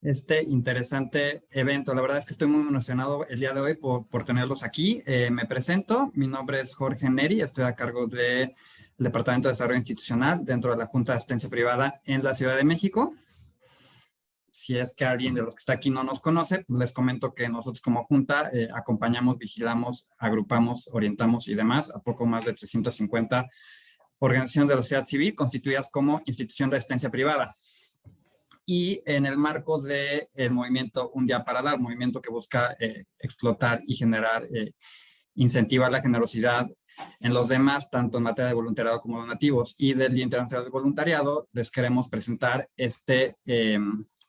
este interesante evento. La verdad es que estoy muy emocionado el día de hoy por tenerlos aquí. Me presento, mi nombre es Jorge Neri, estoy a cargo del Departamento de Desarrollo Institucional dentro de la Junta de Asistencia Privada en la Ciudad de México. Si es que alguien de los que está aquí no nos conoce, pues les comento que nosotros como Junta acompañamos, vigilamos, agrupamos, orientamos y demás a poco más de 350 organizaciones de la sociedad civil constituidas como institución de asistencia privada. Y en el marco del movimiento Un Día para Dar, movimiento que busca explotar y generar, incentivar la generosidad en los demás, tanto en materia de voluntariado como donativos, y del Día Internacional del Voluntariado, les queremos presentar este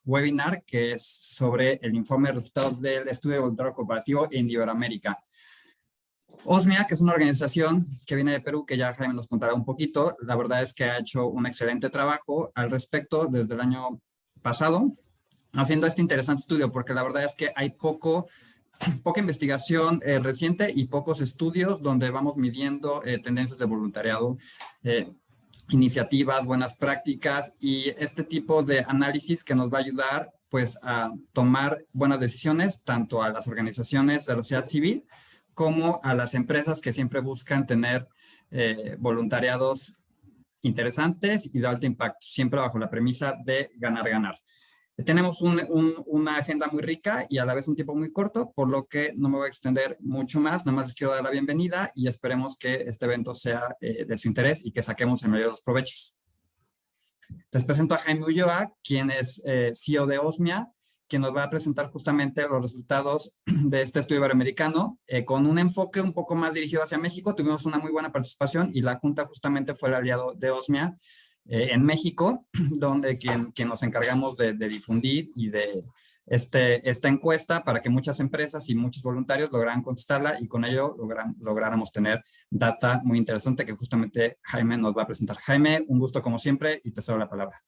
webinar que es sobre el informe de resultados del estudio de voluntariado corporativo en Iberoamérica. OSMIA, que es una organización que viene de Perú, que ya Jaime nos contará un poquito, la verdad es que ha hecho un excelente trabajo al respecto desde el año pasado, haciendo este interesante estudio, porque la verdad es que hay poca investigación reciente y pocos estudios donde vamos midiendo tendencias de voluntariado, iniciativas, buenas prácticas y este tipo de análisis que nos va a ayudar pues a tomar buenas decisiones tanto a las organizaciones de la sociedad civil como a las empresas que siempre buscan tener voluntariados interesantes y de alto impacto, siempre bajo la premisa de ganar, ganar. Tenemos una agenda muy rica y a la vez un tiempo muy corto, por lo que no me voy a extender mucho más. Nada más les quiero dar la bienvenida y esperemos que este evento sea de su interés y que saquemos el mayor de los provechos. Les presento a Jaime Ulloa, quien es CEO de OSMIA, quien nos va a presentar justamente los resultados de este estudio iberoamericano con un enfoque un poco más dirigido hacia México. Tuvimos una muy buena participación y la Junta justamente fue el aliado de OSMIA en México, donde quien nos encargamos de difundir y de esta encuesta para que muchas empresas y muchos voluntarios lograran contestarla y con ello lográramos tener data muy interesante que justamente Jaime nos va a presentar. Jaime, un gusto como siempre y te cedo la palabra.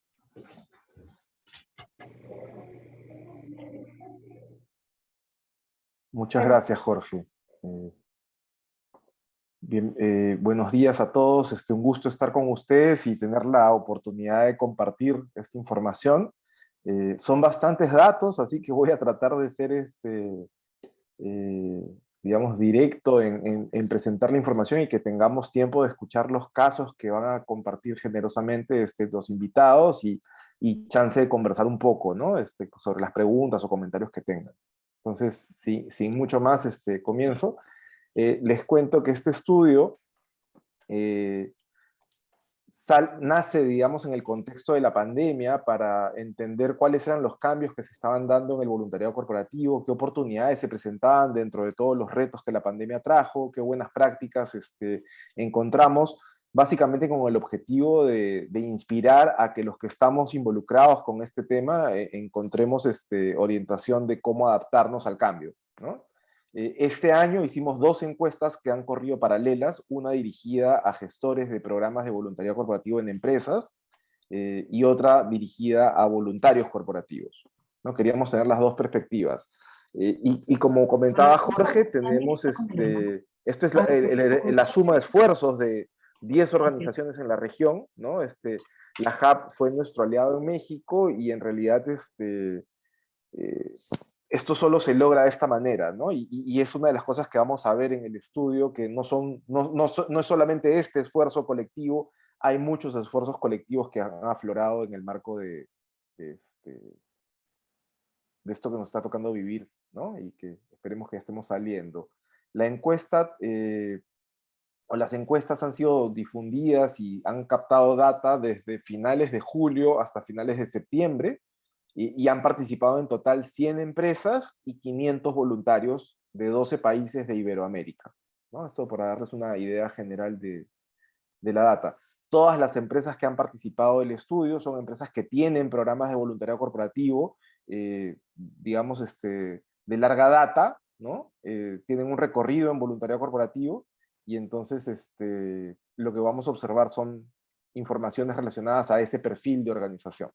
Muchas gracias, Jorge. Bien, buenos días a todos. Un gusto estar con ustedes y tener la oportunidad de compartir esta información. Son bastantes datos, así que voy a tratar de ser, digamos, directo en presentar la información y que tengamos tiempo de escuchar los casos que van a compartir generosamente los invitados y chance de conversar un poco, ¿no? Sobre las preguntas o comentarios que tengan. Entonces, sí, sin mucho más, comienzo. Les cuento que este estudio nace, digamos, en el contexto de la pandemia para entender cuáles eran los cambios que se estaban dando en el voluntariado corporativo, qué oportunidades se presentaban dentro de todos los retos que la pandemia trajo, qué buenas prácticas encontramos, básicamente con el objetivo de inspirar a que los que estamos involucrados con este tema encontremos orientación de cómo adaptarnos al cambio, ¿no? Este año hicimos 2 encuestas que han corrido paralelas, una dirigida a gestores de programas de voluntariado corporativo en empresas y otra dirigida a voluntarios corporativos, ¿no? Queríamos tener las dos perspectivas. Y como comentaba Jorge, tenemos esto es la suma de esfuerzos de 10 organizaciones en la región, ¿no? La HAP fue nuestro aliado en México y en realidad esto solo se logra de esta manera, ¿no? Y es una de las cosas que vamos a ver en el estudio, que no es solamente este esfuerzo colectivo, hay muchos esfuerzos colectivos que han aflorado en el marco de esto que nos está tocando vivir, ¿no? Y que esperemos que estemos saliendo. La encuesta, o las encuestas han sido difundidas y han captado data desde finales de julio hasta finales de septiembre, y han participado en total 100 empresas y 500 voluntarios de 12 países de Iberoamérica, ¿no? Esto para darles una idea general de la data. Todas las empresas que han participado del estudio son empresas que tienen programas de voluntariado corporativo, digamos, de larga data, ¿no? Tienen un recorrido en voluntariado corporativo, y entonces lo que vamos a observar son informaciones relacionadas a ese perfil de organización.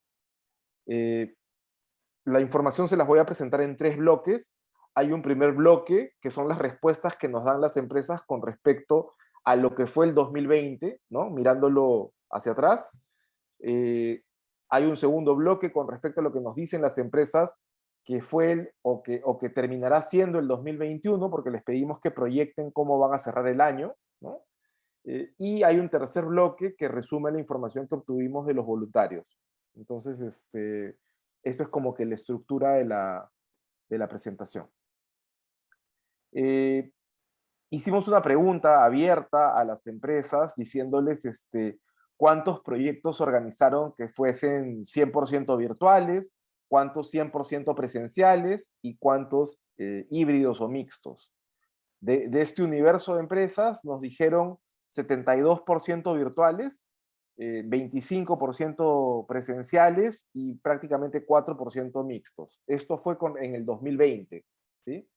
La información se las voy a presentar en 3 bloques. Hay un primer bloque, que son las respuestas que nos dan las empresas con respecto a lo que fue el 2020, ¿no? Mirándolo hacia atrás. Hay un segundo bloque con respecto a lo que nos dicen las empresas que fue o que terminará siendo el 2021, porque les pedimos que proyecten cómo van a cerrar el año, ¿no? Y hay un tercer bloque que resume la información que obtuvimos de los voluntarios. Entonces, eso es como que la estructura de la presentación. Hicimos una pregunta abierta a las empresas diciéndoles cuántos proyectos organizaron que fuesen 100% virtuales, cuántos 100% presenciales y cuántos híbridos o mixtos. De este universo de empresas nos dijeron 72% virtuales, 25% presenciales y prácticamente 4% mixtos. Esto fue en el 2020, ¿sí?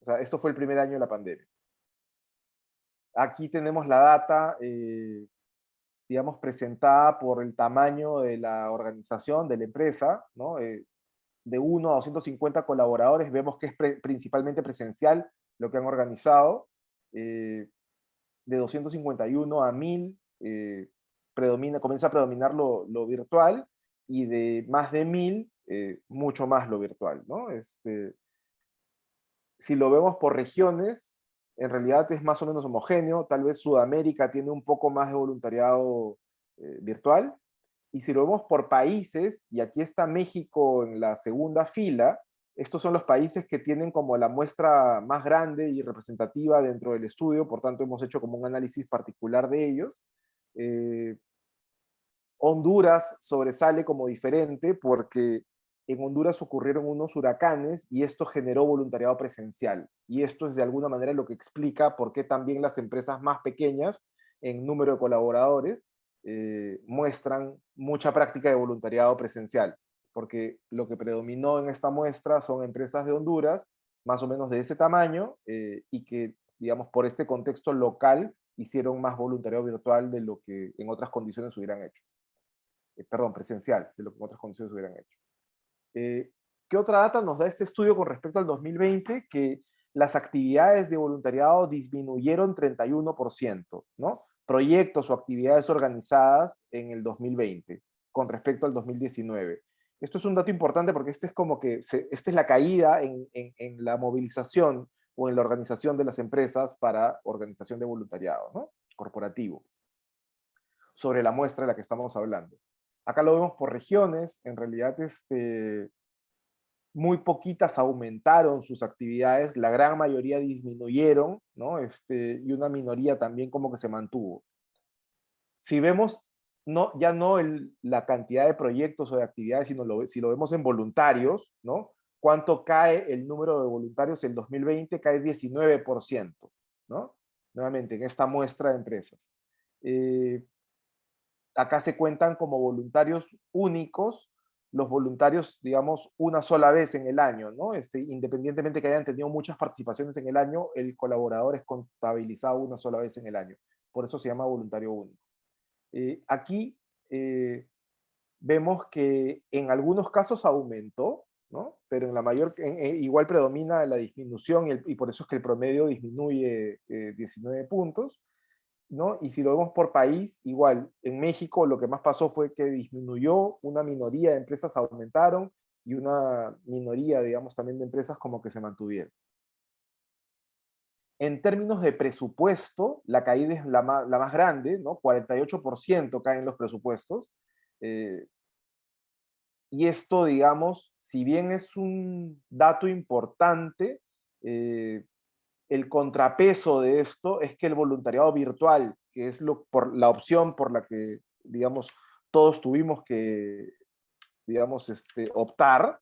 O sea, esto fue el primer año de la pandemia. Aquí tenemos la data, digamos, presentada por el tamaño de la organización, de la empresa, ¿no? De 1 a 250 colaboradores, vemos que es principalmente presencial lo que han organizado. De 251 a 1000 comienza a predominar lo virtual, y de más de 1000, mucho más lo virtual, ¿no? Si lo vemos por regiones, en realidad es más o menos homogéneo. Tal vez Sudamérica tiene un poco más de voluntariado virtual. Y si lo vemos por países, y aquí está México en la segunda fila, estos son los países que tienen como la muestra más grande y representativa dentro del estudio, por tanto hemos hecho como un análisis particular de ellos. Honduras sobresale como diferente porque en Honduras ocurrieron unos huracanes y esto generó voluntariado presencial. Y esto es de alguna manera lo que explica por qué también las empresas más pequeñas en número de colaboradores muestran mucha práctica de voluntariado presencial. Porque lo que predominó en esta muestra son empresas de Honduras, más o menos de ese tamaño, y que, digamos, por este contexto local, hicieron más voluntariado virtual de lo que en otras condiciones hubieran hecho. Perdón, presencial, de lo que en otras condiciones hubieran hecho. ¿Qué otra data nos da este estudio con respecto al 2020? Que las actividades de voluntariado disminuyeron 31%, ¿no? Proyectos o actividades organizadas en el 2020 con respecto al 2019. Esto es un dato importante porque este es como que, esta es la caída en la movilización o en la organización de las empresas para organización de voluntariado, ¿no? Corporativo, sobre la muestra de la que estamos hablando. Acá lo vemos por regiones. En realidad muy poquitas aumentaron sus actividades, la gran mayoría disminuyeron, ¿no? Y una minoría también como que se mantuvo. Si vemos, ya no la cantidad de proyectos o de actividades, sino si lo vemos en voluntarios, ¿no? ¿Cuánto cae el número de voluntarios? En 2020 cae 19%, ¿no? Nuevamente, en esta muestra de empresas. Acá se cuentan como voluntarios únicos, los voluntarios, digamos, una sola vez en el año, ¿no? Independientemente que hayan tenido muchas participaciones en el año, el colaborador es contabilizado una sola vez en el año. Por eso se llama voluntario único. Aquí vemos que en algunos casos aumentó, ¿no? Pero en la mayor, igual predomina la disminución y por eso es que el promedio disminuye 19 puntos. ¿No? Y si lo vemos por país, igual, en México lo que más pasó fue que disminuyó, una minoría de empresas aumentaron y una minoría, digamos, también de empresas como que se mantuvieron. En términos de presupuesto, la caída es la más grande, ¿no? 48% caen los presupuestos. Y esto, digamos, si bien es un dato importante, el contrapeso de esto es que el voluntariado virtual, que es por la opción por la que, digamos, todos tuvimos que, digamos, optar,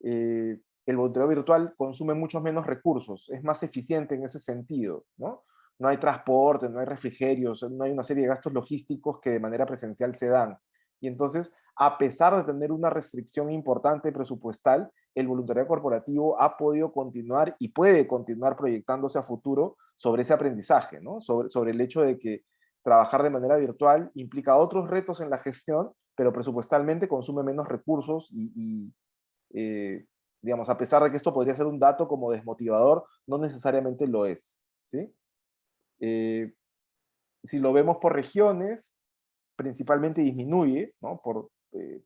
el voluntariado virtual consume muchos menos recursos, es más eficiente en ese sentido, ¿no? No hay transporte, no hay refrigerios, no hay una serie de gastos logísticos que de manera presencial se dan. Y entonces, a pesar de tener una restricción importante presupuestal, el voluntariado corporativo ha podido continuar y puede continuar proyectándose a futuro sobre ese aprendizaje, ¿no? Sobre el hecho de que trabajar de manera virtual implica otros retos en la gestión, pero presupuestalmente consume menos recursos digamos, a pesar de que esto podría ser un dato como desmotivador, no necesariamente lo es, ¿sí? Si lo vemos por regiones, principalmente disminuye, ¿no?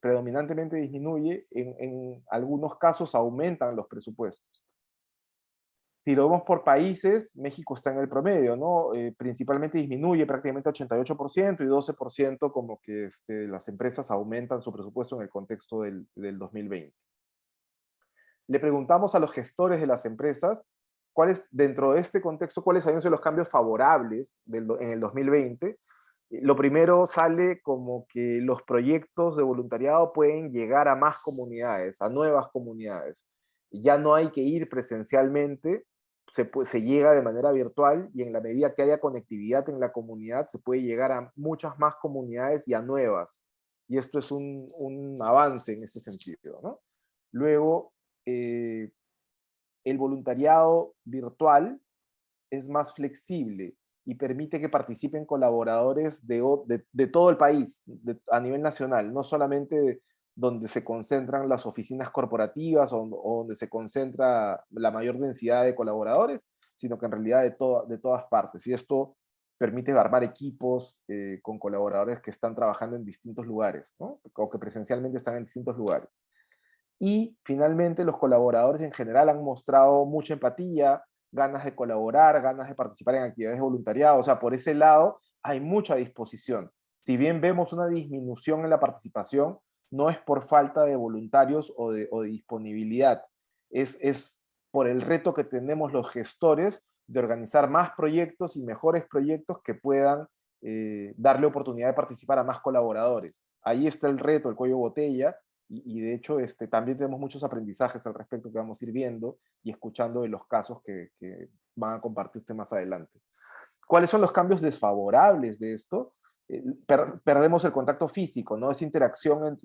predominantemente disminuye, en algunos casos aumentan los presupuestos. Si lo vemos por países, México está en el promedio, ¿no? Principalmente disminuye prácticamente 88% y 12% como que las empresas aumentan su presupuesto en el contexto del 2020. Le preguntamos a los gestores de las empresas dentro de este contexto, cuáles han sido los cambios favorables en el 2020. Lo primero sale como que los proyectos de voluntariado pueden llegar a más comunidades, a nuevas comunidades. Ya no hay que ir presencialmente, se llega de manera virtual y en la medida que haya conectividad en la comunidad se puede llegar a muchas más comunidades y a nuevas. Y esto es un avance en este sentido, ¿no? Luego, el voluntariado virtual es más flexible y permite que participen colaboradores de todo el país, a nivel nacional, no solamente donde se concentran las oficinas corporativas o donde se concentra la mayor densidad de colaboradores, sino que en realidad de todas partes. Y esto permite armar equipos con colaboradores que están trabajando en distintos lugares, ¿no? O que presencialmente están en distintos lugares. Y finalmente los colaboradores en general han mostrado mucha empatía, ganas de colaborar, ganas de participar en actividades de voluntariado. O sea, por ese lado hay mucha disposición. Si bien vemos una disminución en la participación, no es por falta de voluntarios o de disponibilidad. Es por el reto que tenemos los gestores de organizar más proyectos y mejores proyectos que puedan darle oportunidad de participar a más colaboradores. Ahí está el reto, el cuello de botella, y de hecho también tenemos muchos aprendizajes al respecto que vamos a ir viendo y escuchando de los casos que van a compartirte más adelante. ¿Cuáles son los cambios desfavorables de esto? Perdemos el contacto físico, ¿no? Esa interacción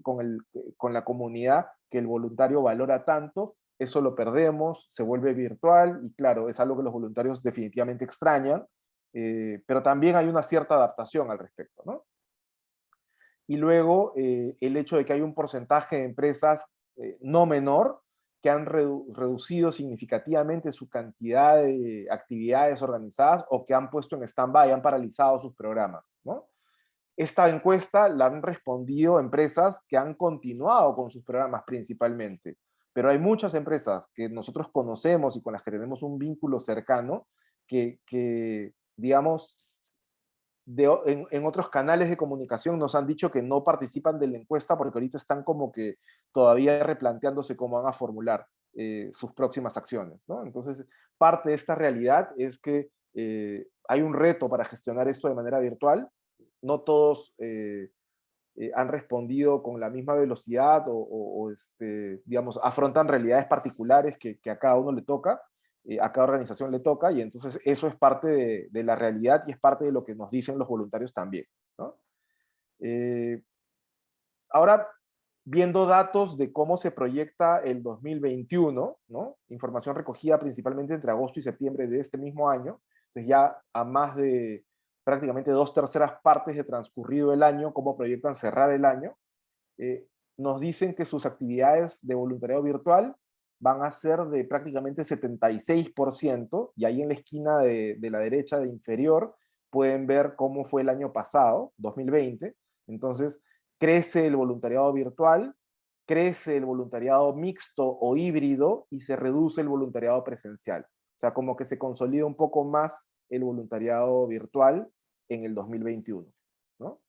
con la comunidad que el voluntario valora tanto, eso lo perdemos, se vuelve virtual y claro, es algo que los voluntarios definitivamente extrañan, pero también hay una cierta adaptación al respecto, ¿no? Y luego el hecho de que hay un porcentaje de empresas no menor que han reducido significativamente su cantidad de actividades organizadas o que han puesto en stand-by, han paralizado sus programas, ¿no? Esta encuesta la han respondido empresas que han continuado con sus programas principalmente, pero hay muchas empresas que nosotros conocemos y con las que tenemos un vínculo cercano que digamos, en otros canales de comunicación nos han dicho que no participan de la encuesta porque ahorita están como que todavía replanteándose cómo van a formular sus próximas acciones, ¿no? Entonces, parte de esta realidad es que hay un reto para gestionar esto de manera virtual. No todos han respondido con la misma velocidad digamos, afrontan realidades particulares que a cada uno le toca, a cada organización le toca, y entonces eso es parte de la realidad y es parte de lo que nos dicen los voluntarios también, ¿no? Ahora, viendo datos de cómo se proyecta el 2021, ¿no? Información recogida principalmente entre agosto y septiembre de este mismo año, pues ya a más de prácticamente 2/3 partes de transcurrido el año, cómo proyectan cerrar el año, nos dicen que sus actividades de voluntariado virtual van a ser de prácticamente 76%, y ahí en la esquina de la derecha de inferior pueden ver cómo fue el año pasado, 2020. Entonces, crece el voluntariado virtual, crece el voluntariado mixto o híbrido y se reduce el voluntariado presencial. O sea, como que se consolida un poco más el voluntariado virtual en el 2021, ¿no?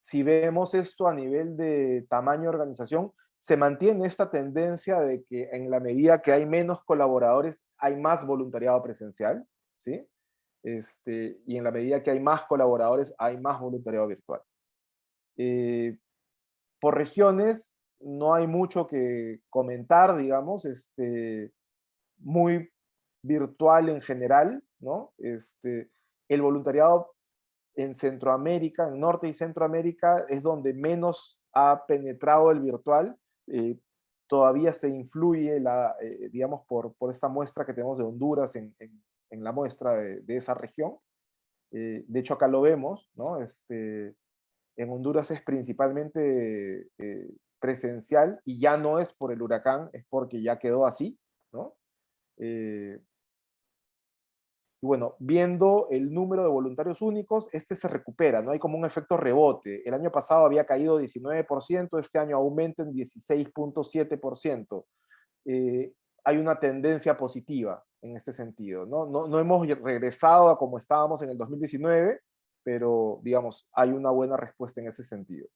Si vemos esto a nivel de tamaño de organización, se mantiene esta tendencia de que en la medida que hay menos colaboradores, hay más voluntariado presencial, ¿sí? Y en la medida que hay más colaboradores, hay más voluntariado virtual. Por regiones, no hay mucho que comentar, digamos, muy virtual en general, ¿no? El voluntariado en Centroamérica, en Norte y Centroamérica, es donde menos ha penetrado el virtual. Todavía se influye, digamos, por esta muestra que tenemos de Honduras en la muestra de esa región. De hecho, acá lo vemos, ¿no? En Honduras es principalmente presencial y ya no es por el huracán, es porque ya quedó así, ¿no? Y bueno, viendo el número de voluntarios únicos, este se recupera, ¿no? Hay como un efecto rebote. El año pasado había caído 19%, este año aumenta en 16.7%. Eh, Hay una tendencia positiva en este sentido, ¿no? No hemos regresado a como estábamos en el 2019, pero digamos, hay una buena respuesta en ese sentido.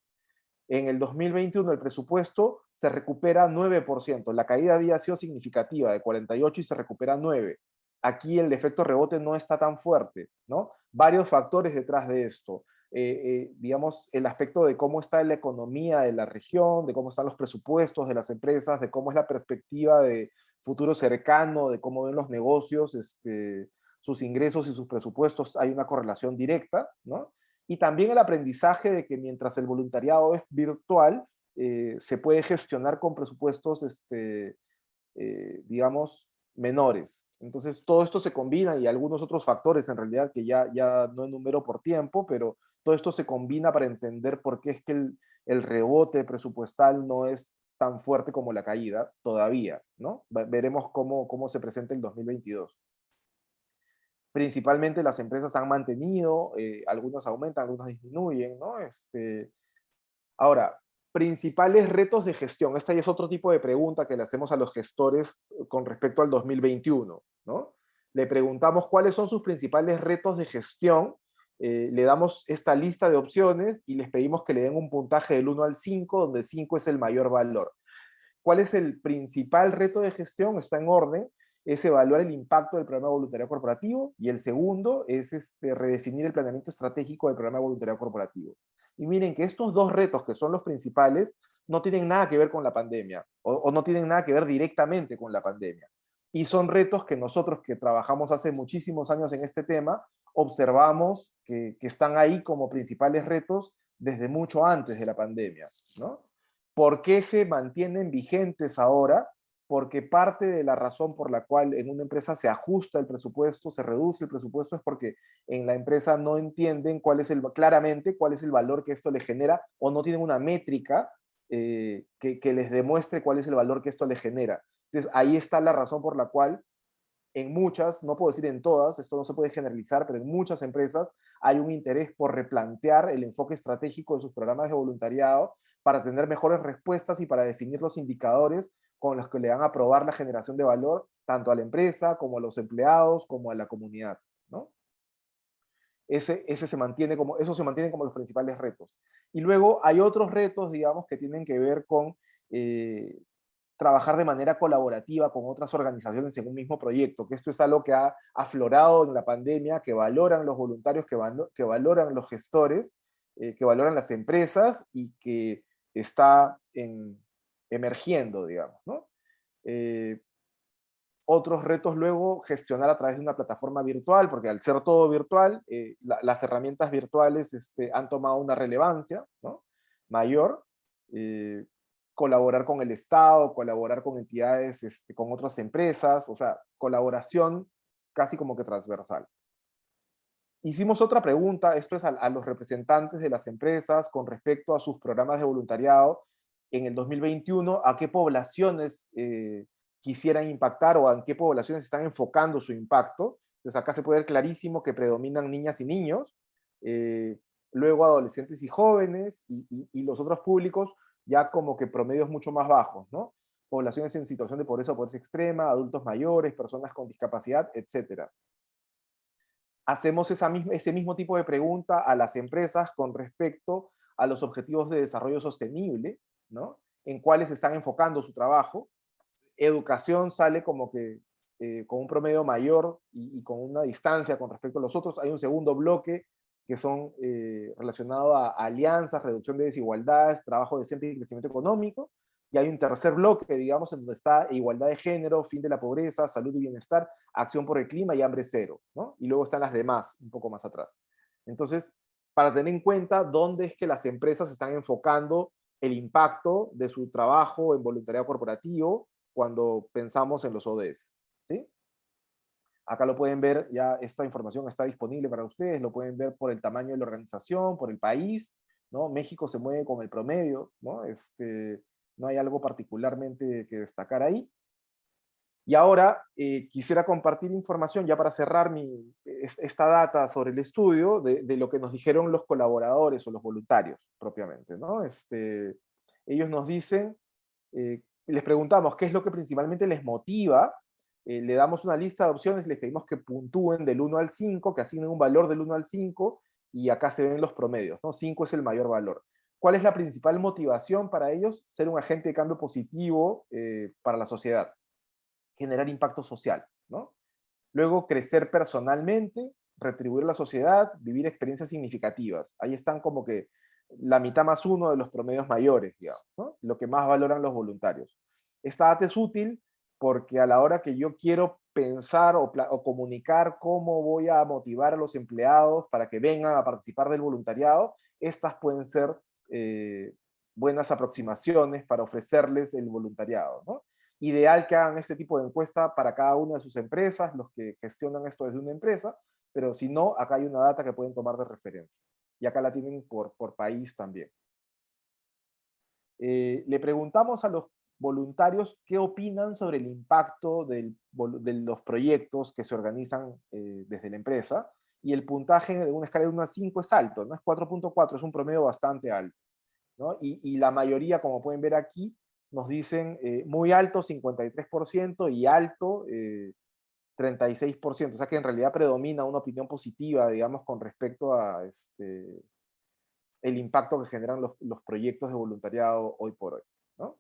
En el 2021 el presupuesto se recupera 9%. La caída había sido significativa, de 48 y se recupera 9. Aquí el efecto rebote no está tan fuerte, ¿no? Varios factores detrás de esto. Digamos, el aspecto de cómo está la economía de la región, de cómo están los presupuestos de las empresas, de cómo es la perspectiva de futuro cercano, de cómo ven los negocios, sus ingresos y sus presupuestos, hay una correlación directa, ¿no? Y también el aprendizaje de que mientras el voluntariado es virtual, se puede gestionar con presupuestos, digamos, menores. Entonces, todo esto se combina y algunos otros factores, en realidad, que ya no enumero por tiempo, pero todo esto se combina para entender por qué es que el rebote presupuestal no es tan fuerte como la caída todavía, ¿no? Veremos cómo se presenta el 2022. Principalmente las empresas han mantenido, algunas aumentan, algunas disminuyen, ¿no? Ahora, principales retos de gestión. Esta ya es otro tipo de pregunta que le hacemos a los gestores con respecto al 2021, ¿no? Le preguntamos cuáles son sus principales retos de gestión, le damos esta lista de opciones y les pedimos que le den un puntaje del 1 al 5, donde 5 es el mayor valor. ¿Cuál es el principal reto de gestión? Está en orden, es evaluar el impacto del programa de voluntariado corporativo, y el segundo es redefinir el planeamiento estratégico del programa de voluntariado corporativo. Y miren que estos dos retos, que son los principales, no tienen nada que ver con la pandemia, o no tienen nada que ver directamente con la pandemia. Y son retos que nosotros, que trabajamos hace muchísimos años en este tema, observamos que están ahí como principales retos desde mucho antes de la pandemia, ¿no? ¿Por qué se mantienen vigentes ahora? Porque parte de la razón por la cual en una empresa se ajusta el presupuesto, se reduce el presupuesto, es porque en la empresa no entienden claramente cuál es el valor que esto le genera, o no tienen una métrica que les demuestre cuál es el valor que esto le genera. Entonces ahí está la razón por la cual en muchas, no puedo decir en todas, esto no se puede generalizar, pero en muchas empresas hay un interés por replantear el enfoque estratégico de sus programas de voluntariado para tener mejores respuestas y para definir los indicadores con los que le van a probar la generación de valor tanto a la empresa como a los empleados como a la comunidad, ¿no? Eso se mantiene como los principales retos. Y luego hay otros retos, digamos, que tienen que ver con trabajar de manera colaborativa con otras organizaciones en un mismo proyecto, que esto es algo que ha aflorado en la pandemia, que valoran los voluntarios, que valoran los gestores, que valoran las empresas y que está emergiendo, digamos, ¿no? Otros retos luego, gestionar a través de una plataforma virtual, porque al ser todo virtual, las herramientas virtuales han tomado una relevancia, ¿no?, mayor. Eh, Colaborar con el Estado, colaborar con entidades, con otras empresas, o sea, colaboración casi como que transversal. Hicimos otra pregunta, esto es a los representantes de las empresas con respecto a sus programas de voluntariado en el 2021, a qué poblaciones quisieran impactar o en qué poblaciones están enfocando su impacto. Entonces acá se puede ver clarísimo que predominan niñas y niños, luego adolescentes y jóvenes, y los otros públicos ya como que promedios mucho más bajos, ¿no? Poblaciones en situación de pobreza o pobreza extrema, adultos mayores, personas con discapacidad, etcétera. Hacemos ese mismo tipo de pregunta a las empresas con respecto a los objetivos de desarrollo sostenible, ¿no? En cuáles están enfocando su trabajo. Educación sale como que con un promedio mayor y con una distancia con respecto a los otros. Hay un segundo bloque que son relacionados a alianzas, reducción de desigualdades, trabajo decente y crecimiento económico. Y hay un tercer bloque, digamos, en donde está igualdad de género, fin de la pobreza, salud y bienestar, acción por el clima y hambre cero, ¿no? Y luego están las demás, un poco más atrás. Entonces, para tener en cuenta dónde es que las empresas están enfocando el impacto de su trabajo en voluntariado corporativo cuando pensamos en los ODS, ¿sí? Acá lo pueden ver, ya esta información está disponible para ustedes, lo pueden ver por el tamaño de la organización, por el país, ¿no? México se mueve con el promedio, ¿no? No hay algo particularmente que destacar ahí. Y ahora quisiera compartir información ya para cerrar esta data sobre el estudio de lo que nos dijeron los colaboradores o los voluntarios propiamente, ¿no? Ellos nos dicen, les preguntamos qué es lo que principalmente les motiva, le damos una lista de opciones, les pedimos que puntúen del 1 al 5, que asignen un valor del 1 al 5, y acá se ven los promedios, ¿no? 5 es el mayor valor. ¿Cuál es la principal motivación para ellos? Ser un agente de cambio positivo para la sociedad, generar impacto social, ¿no? Luego, crecer personalmente, retribuir a la sociedad, vivir experiencias significativas. Ahí están como que la mitad más uno de los promedios mayores, digamos, ¿no? Lo que más valoran los voluntarios. Esta data es útil porque a la hora que yo quiero pensar o comunicar cómo voy a motivar a los empleados para que vengan a participar del voluntariado, estas pueden ser buenas aproximaciones para ofrecerles el voluntariado, ¿no? Ideal que hagan este tipo de encuesta para cada una de sus empresas, los que gestionan esto desde una empresa, pero si no, acá hay una data que pueden tomar de referencia. Y acá la tienen por país también. Le preguntamos a los voluntarios qué opinan sobre el impacto de los proyectos que se organizan desde la empresa, y el puntaje de una escala de 1 a 5 es alto, ¿no? Es 4.4, es un promedio bastante alto, ¿no? Y la mayoría, como pueden ver aquí, nos dicen muy alto 53% y alto 36%, o sea que en realidad predomina una opinión positiva, digamos, con respecto a el impacto que generan los proyectos de voluntariado hoy por hoy, ¿no?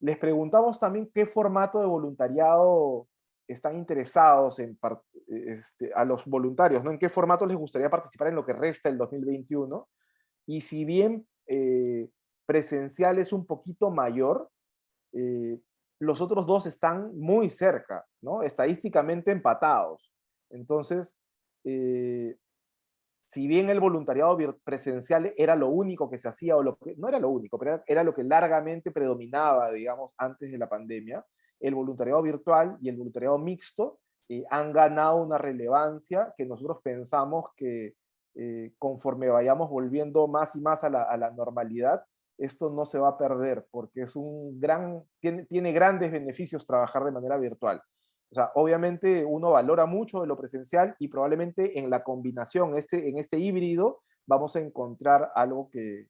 Les preguntamos también qué formato de voluntariado están interesados a los voluntarios, ¿no? En qué formato les gustaría participar en lo que resta del 2021. Y si bien presencial es un poquito mayor, los otros dos están muy cerca, ¿no? Estadísticamente empatados. Entonces, si bien el voluntariado presencial era lo único que se hacía, o no era lo único, pero era lo que largamente predominaba, digamos, antes de la pandemia, el voluntariado virtual y el voluntariado mixto han ganado una relevancia que nosotros pensamos que conforme vayamos volviendo más y más a la normalidad, esto no se va a perder, porque tiene grandes beneficios trabajar de manera virtual. O sea, obviamente uno valora mucho de lo presencial y probablemente en la combinación, en este híbrido, vamos a encontrar algo que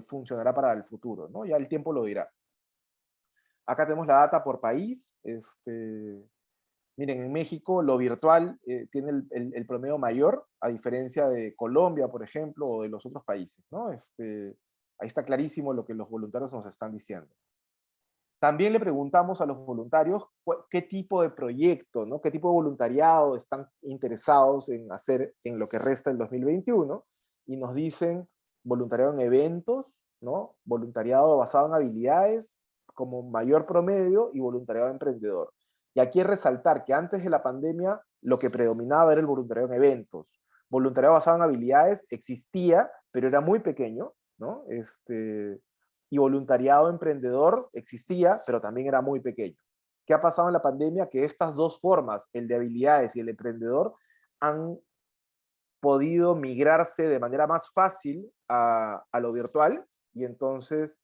funcionará para el futuro, ¿no? Ya el tiempo lo dirá. Acá tenemos la data por país. Miren, en México lo virtual tiene el promedio mayor, a diferencia de Colombia, por ejemplo, o de los otros países, ¿no? Ahí está clarísimo lo que los voluntarios nos están diciendo. También le preguntamos a los voluntarios qué tipo de proyecto, ¿no? Qué tipo de voluntariado están interesados en hacer en lo que resta del 2021, y nos dicen voluntariado en eventos, ¿no? Voluntariado basado en habilidades como mayor promedio, y voluntariado emprendedor. Y aquí resaltar que antes de la pandemia lo que predominaba era el voluntariado en eventos. Voluntariado basado en habilidades existía, pero era muy pequeño, ¿no? Y voluntariado emprendedor existía, pero también era muy pequeño. ¿Qué ha pasado en la pandemia? Que estas dos formas, el de habilidades y el emprendedor, han podido migrarse de manera más fácil a lo virtual, y entonces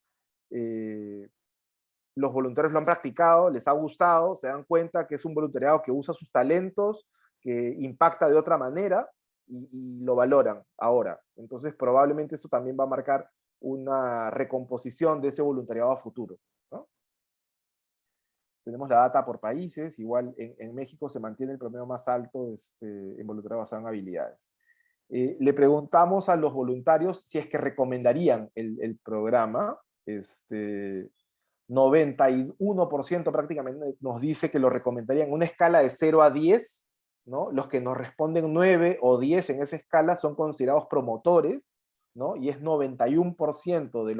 los voluntarios lo han practicado, les ha gustado, se dan cuenta que es un voluntariado que usa sus talentos, que impacta de otra manera, y lo valoran ahora. Entonces probablemente eso también va a marcar una recomposición de ese voluntariado a futuro, ¿no? Tenemos la data por países. Igual en México se mantiene el promedio más alto en voluntariado basado en habilidades. Le preguntamos a los voluntarios si es que recomendarían el programa. 91% prácticamente nos dice que lo recomendarían. Una escala de 0 a 10, ¿no? Los que nos responden 9 o 10 en esa escala son considerados promotores, ¿no? Y es 91% de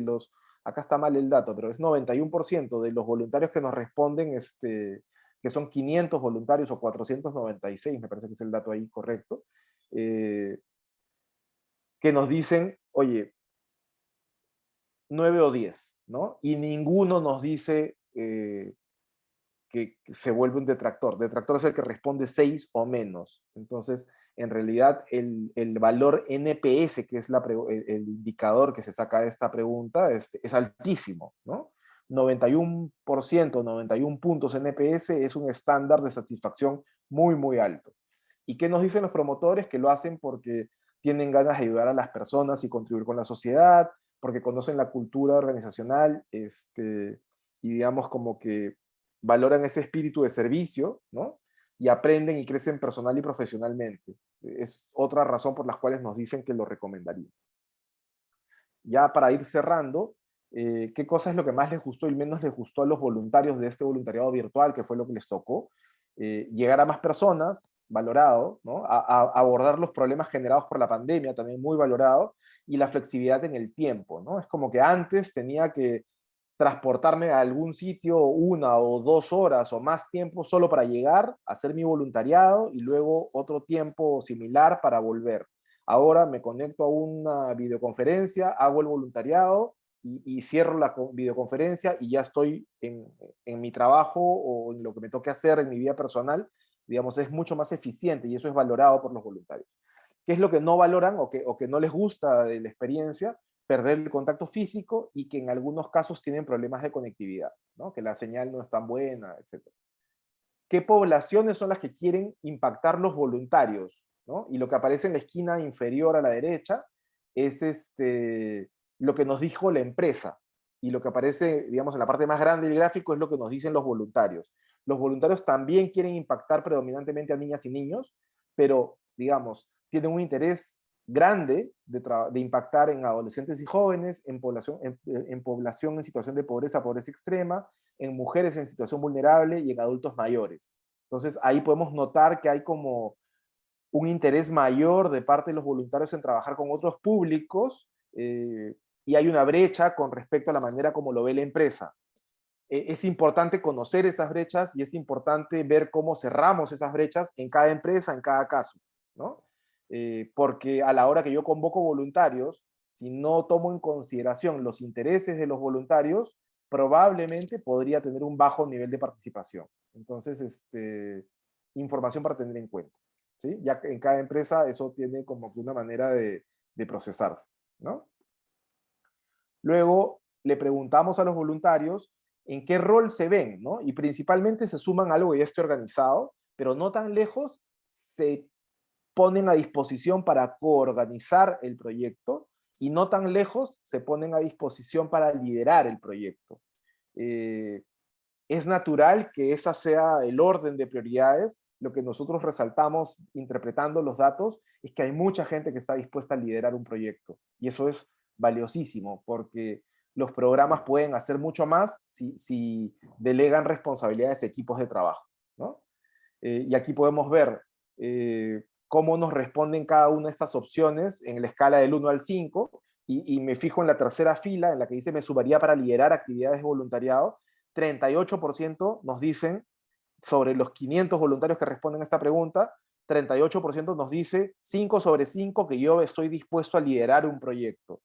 los, acá está mal el dato, pero es 91% de los voluntarios que nos responden, que son 500 voluntarios o 496, me parece que es el dato ahí correcto, que nos dicen, oye, 9 o 10, ¿no? Y ninguno nos dice que se vuelve un detractor. Detractor es el que responde 6 o menos. Entonces, en realidad, el valor NPS, que es el indicador que se saca de esta pregunta, es altísimo, ¿no? 91%, 91 puntos NPS es un estándar de satisfacción muy, muy alto. ¿Y qué nos dicen los promotores? Que lo hacen porque tienen ganas de ayudar a las personas y contribuir con la sociedad, porque conocen la cultura organizacional, y digamos como que valoran ese espíritu de servicio, ¿no? Y aprenden y crecen personal y profesionalmente. Es otra razón por las cuales nos dicen que lo recomendaría. Ya para ir cerrando, ¿qué cosa es lo que más les gustó y menos les gustó a los voluntarios de este voluntariado virtual, que fue lo que les tocó? Llegar a más personas, valorado, ¿no? A abordar los problemas generados por la pandemia, también muy valorado, y la flexibilidad en el tiempo, ¿no? Es como que antes tenía que transportarme a algún sitio 1 o 2 horas o más tiempo solo para llegar, hacer mi voluntariado y luego otro tiempo similar para volver. Ahora me conecto a una videoconferencia, hago el voluntariado y cierro la videoconferencia y ya estoy en mi trabajo o en lo que me toque hacer en mi vida personal. Digamos, es mucho más eficiente y eso es valorado por los voluntarios. ¿Qué es lo que no valoran o que no les gusta de la experiencia? Perder el contacto físico y que en algunos casos tienen problemas de conectividad, ¿no? Que la señal no es tan buena, etc. ¿Qué poblaciones son las que quieren impactar los voluntarios? ¿No? Y lo que aparece en la esquina inferior a la derecha es lo que nos dijo la empresa. Y lo que aparece, digamos, en la parte más grande del gráfico es lo que nos dicen los voluntarios. Los voluntarios también quieren impactar predominantemente a niñas y niños, pero, digamos, tienen un interés grande de impactar en adolescentes y jóvenes, en población en situación de pobreza, pobreza extrema, en mujeres en situación vulnerable y en adultos mayores. Entonces ahí podemos notar que hay como un interés mayor de parte de los voluntarios en trabajar con otros públicos, y hay una brecha con respecto a la manera como lo ve la empresa. Es importante conocer esas brechas y es importante ver cómo cerramos esas brechas en cada empresa, en cada caso, ¿no? Porque a la hora que yo convoco voluntarios, si no tomo en consideración los intereses de los voluntarios, probablemente podría tener un bajo nivel de participación. Entonces, información para tener en cuenta, ¿sí? Ya que en cada empresa eso tiene como que una manera de procesarse, ¿no? Luego le preguntamos a los voluntarios en qué rol se ven, ¿no? Y principalmente se suman a algo que ya esté organizado, pero no tan lejos, se ponen a disposición para coorganizar el proyecto y no tan lejos se ponen a disposición para liderar el proyecto. Es natural que ese sea el orden de prioridades. Lo que nosotros resaltamos interpretando los datos es que hay mucha gente que está dispuesta a liderar un proyecto y eso es valiosísimo porque los programas pueden hacer mucho más si delegan responsabilidades a equipos de trabajo, ¿no? Y aquí podemos ver cómo nos responden cada una de estas opciones en la escala del 1 al 5, y me fijo en la tercera fila, en la que dice me sumaría para liderar actividades de voluntariado. 38% nos dicen, sobre los 500 voluntarios que responden a esta pregunta, 38% nos dice 5 sobre 5 que yo estoy dispuesto a liderar un proyecto.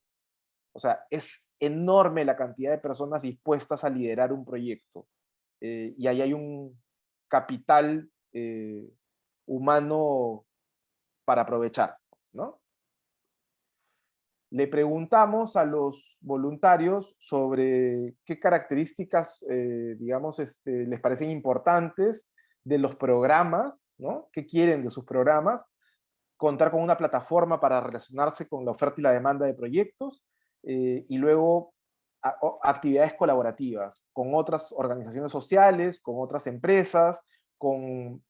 O sea, es enorme la cantidad de personas dispuestas a liderar un proyecto. Y ahí hay un capital humano para aprovechar, ¿no? Le preguntamos a los voluntarios sobre qué características, digamos, les parecen importantes de los programas, ¿no? ¿Qué quieren de sus programas? Contar con una plataforma para relacionarse con la oferta y la demanda de proyectos, y luego actividades colaborativas con otras organizaciones sociales, con otras empresas, con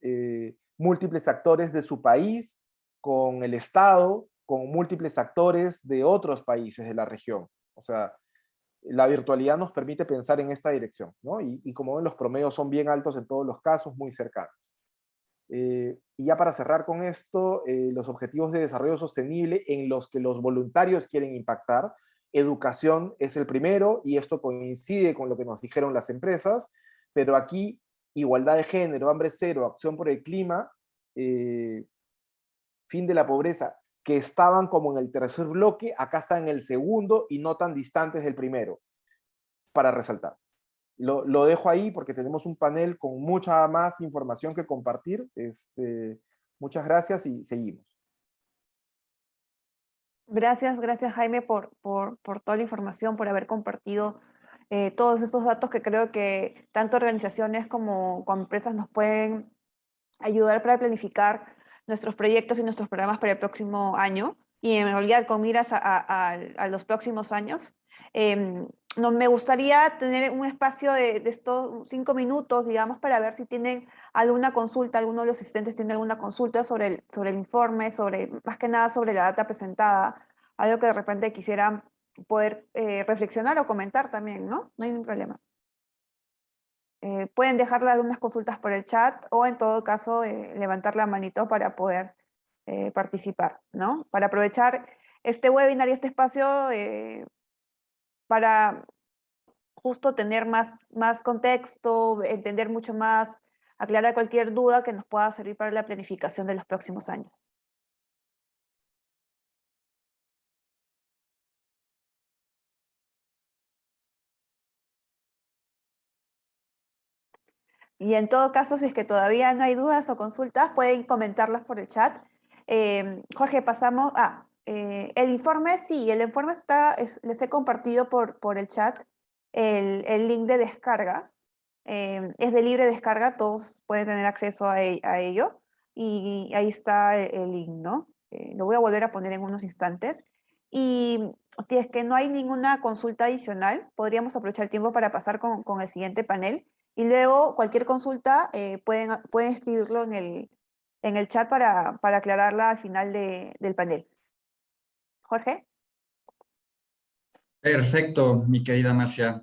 múltiples actores de su país, con el Estado, con múltiples actores de otros países de la región. O sea, la virtualidad nos permite pensar en esta dirección, ¿no? Y como ven, los promedios son bien altos en todos los casos, muy cercanos. Y ya para cerrar con esto, los objetivos de desarrollo sostenible en los que los voluntarios quieren impactar, educación es el primero, y esto coincide con lo que nos dijeron las empresas, pero aquí igualdad de género, hambre cero, acción por el clima, fin de la pobreza, que estaban como en el tercer bloque, acá están en el segundo y no tan distantes del primero, para resaltar. Lo dejo ahí porque tenemos un panel con mucha más información que compartir. Muchas gracias y seguimos. Gracias, gracias Jaime por toda la información, por haber compartido todos esos datos que creo que tanto organizaciones como empresas nos pueden ayudar para planificar nuestros proyectos y nuestros programas para el próximo año, y en realidad con miras a los próximos años. No, me gustaría tener un espacio de estos 5 minutos, digamos, para ver si tienen alguna consulta, alguno de los asistentes tiene alguna consulta sobre el informe, más que nada sobre la data presentada, algo que de repente quisieran poder reflexionar o comentar también, ¿no? No hay ningún problema. Pueden dejarle algunas consultas por el chat o en todo caso levantar la manito para poder participar, ¿no? Para aprovechar este webinar y este espacio para justo tener más contexto, entender mucho más, aclarar cualquier duda que nos pueda servir para la planificación de los próximos años. Y en todo caso, si es que todavía no hay dudas o consultas, pueden comentarlas por el chat. Jorge, pasamos a el informe. Sí, el informe les he compartido por el chat el link de descarga. Es de libre descarga, todos pueden tener acceso a ello. Y ahí está el link, ¿no? Lo voy a volver a poner en unos instantes. Y si es que no hay ninguna consulta adicional, podríamos aprovechar el tiempo para pasar con el siguiente panel. Y luego, cualquier consulta, pueden escribirlo en el chat para aclararla al final del panel. Jorge. Perfecto, mi querida Marcia.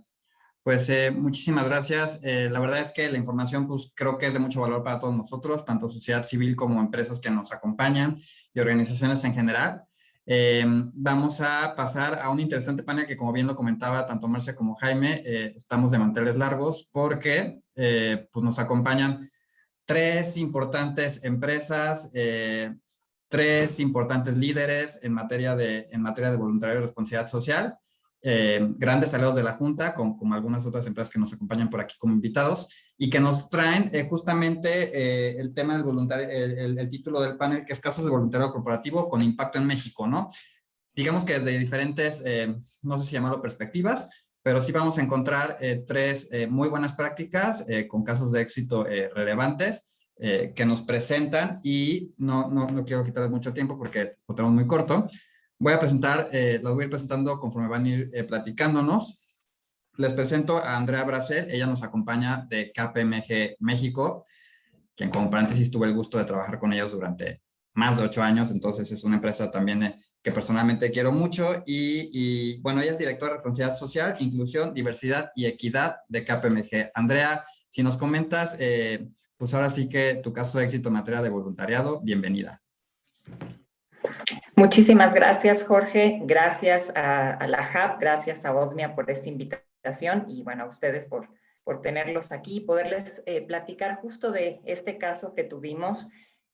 Pues muchísimas gracias. La verdad es que la información pues, creo que es de mucho valor para todos nosotros, tanto sociedad civil como empresas que nos acompañan y organizaciones en general. Vamos a pasar a un interesante panel que, como bien lo comentaba tanto Marcia como Jaime, estamos de manteles largos porque pues nos acompañan 3 importantes empresas, 3 importantes líderes en materia de voluntariado y responsabilidad social, grandes aliados de la Junta, como algunas otras empresas que nos acompañan por aquí como invitados, y que nos traen justamente el tema del voluntario, el título del panel, que es Casos de Voluntariado Corporativo con Impacto en México, ¿no? Digamos que desde diferentes, no sé si llamarlo perspectivas, pero sí vamos a encontrar 3 muy buenas prácticas con casos de éxito relevantes que nos presentan, y no quiero quitarles mucho tiempo porque lo tenemos muy corto. Voy a presentar, las voy a ir presentando conforme van a ir platicándonos. Les presento a Andrea Bracel, ella nos acompaña de KPMG México, quien como paréntesis tuve el gusto de trabajar con ellos durante más de 8 años, entonces es una empresa también que personalmente quiero mucho, y bueno, ella es directora de Responsabilidad Social, Inclusión, Diversidad y Equidad de KPMG. Andrea, si nos comentas, pues ahora sí que tu caso de éxito en materia de voluntariado, bienvenida. Muchísimas gracias, Jorge. Gracias a la HAP, gracias a OSMIA por esta invitación y bueno, a ustedes por tenerlos aquí y poderles platicar justo de este caso que tuvimos.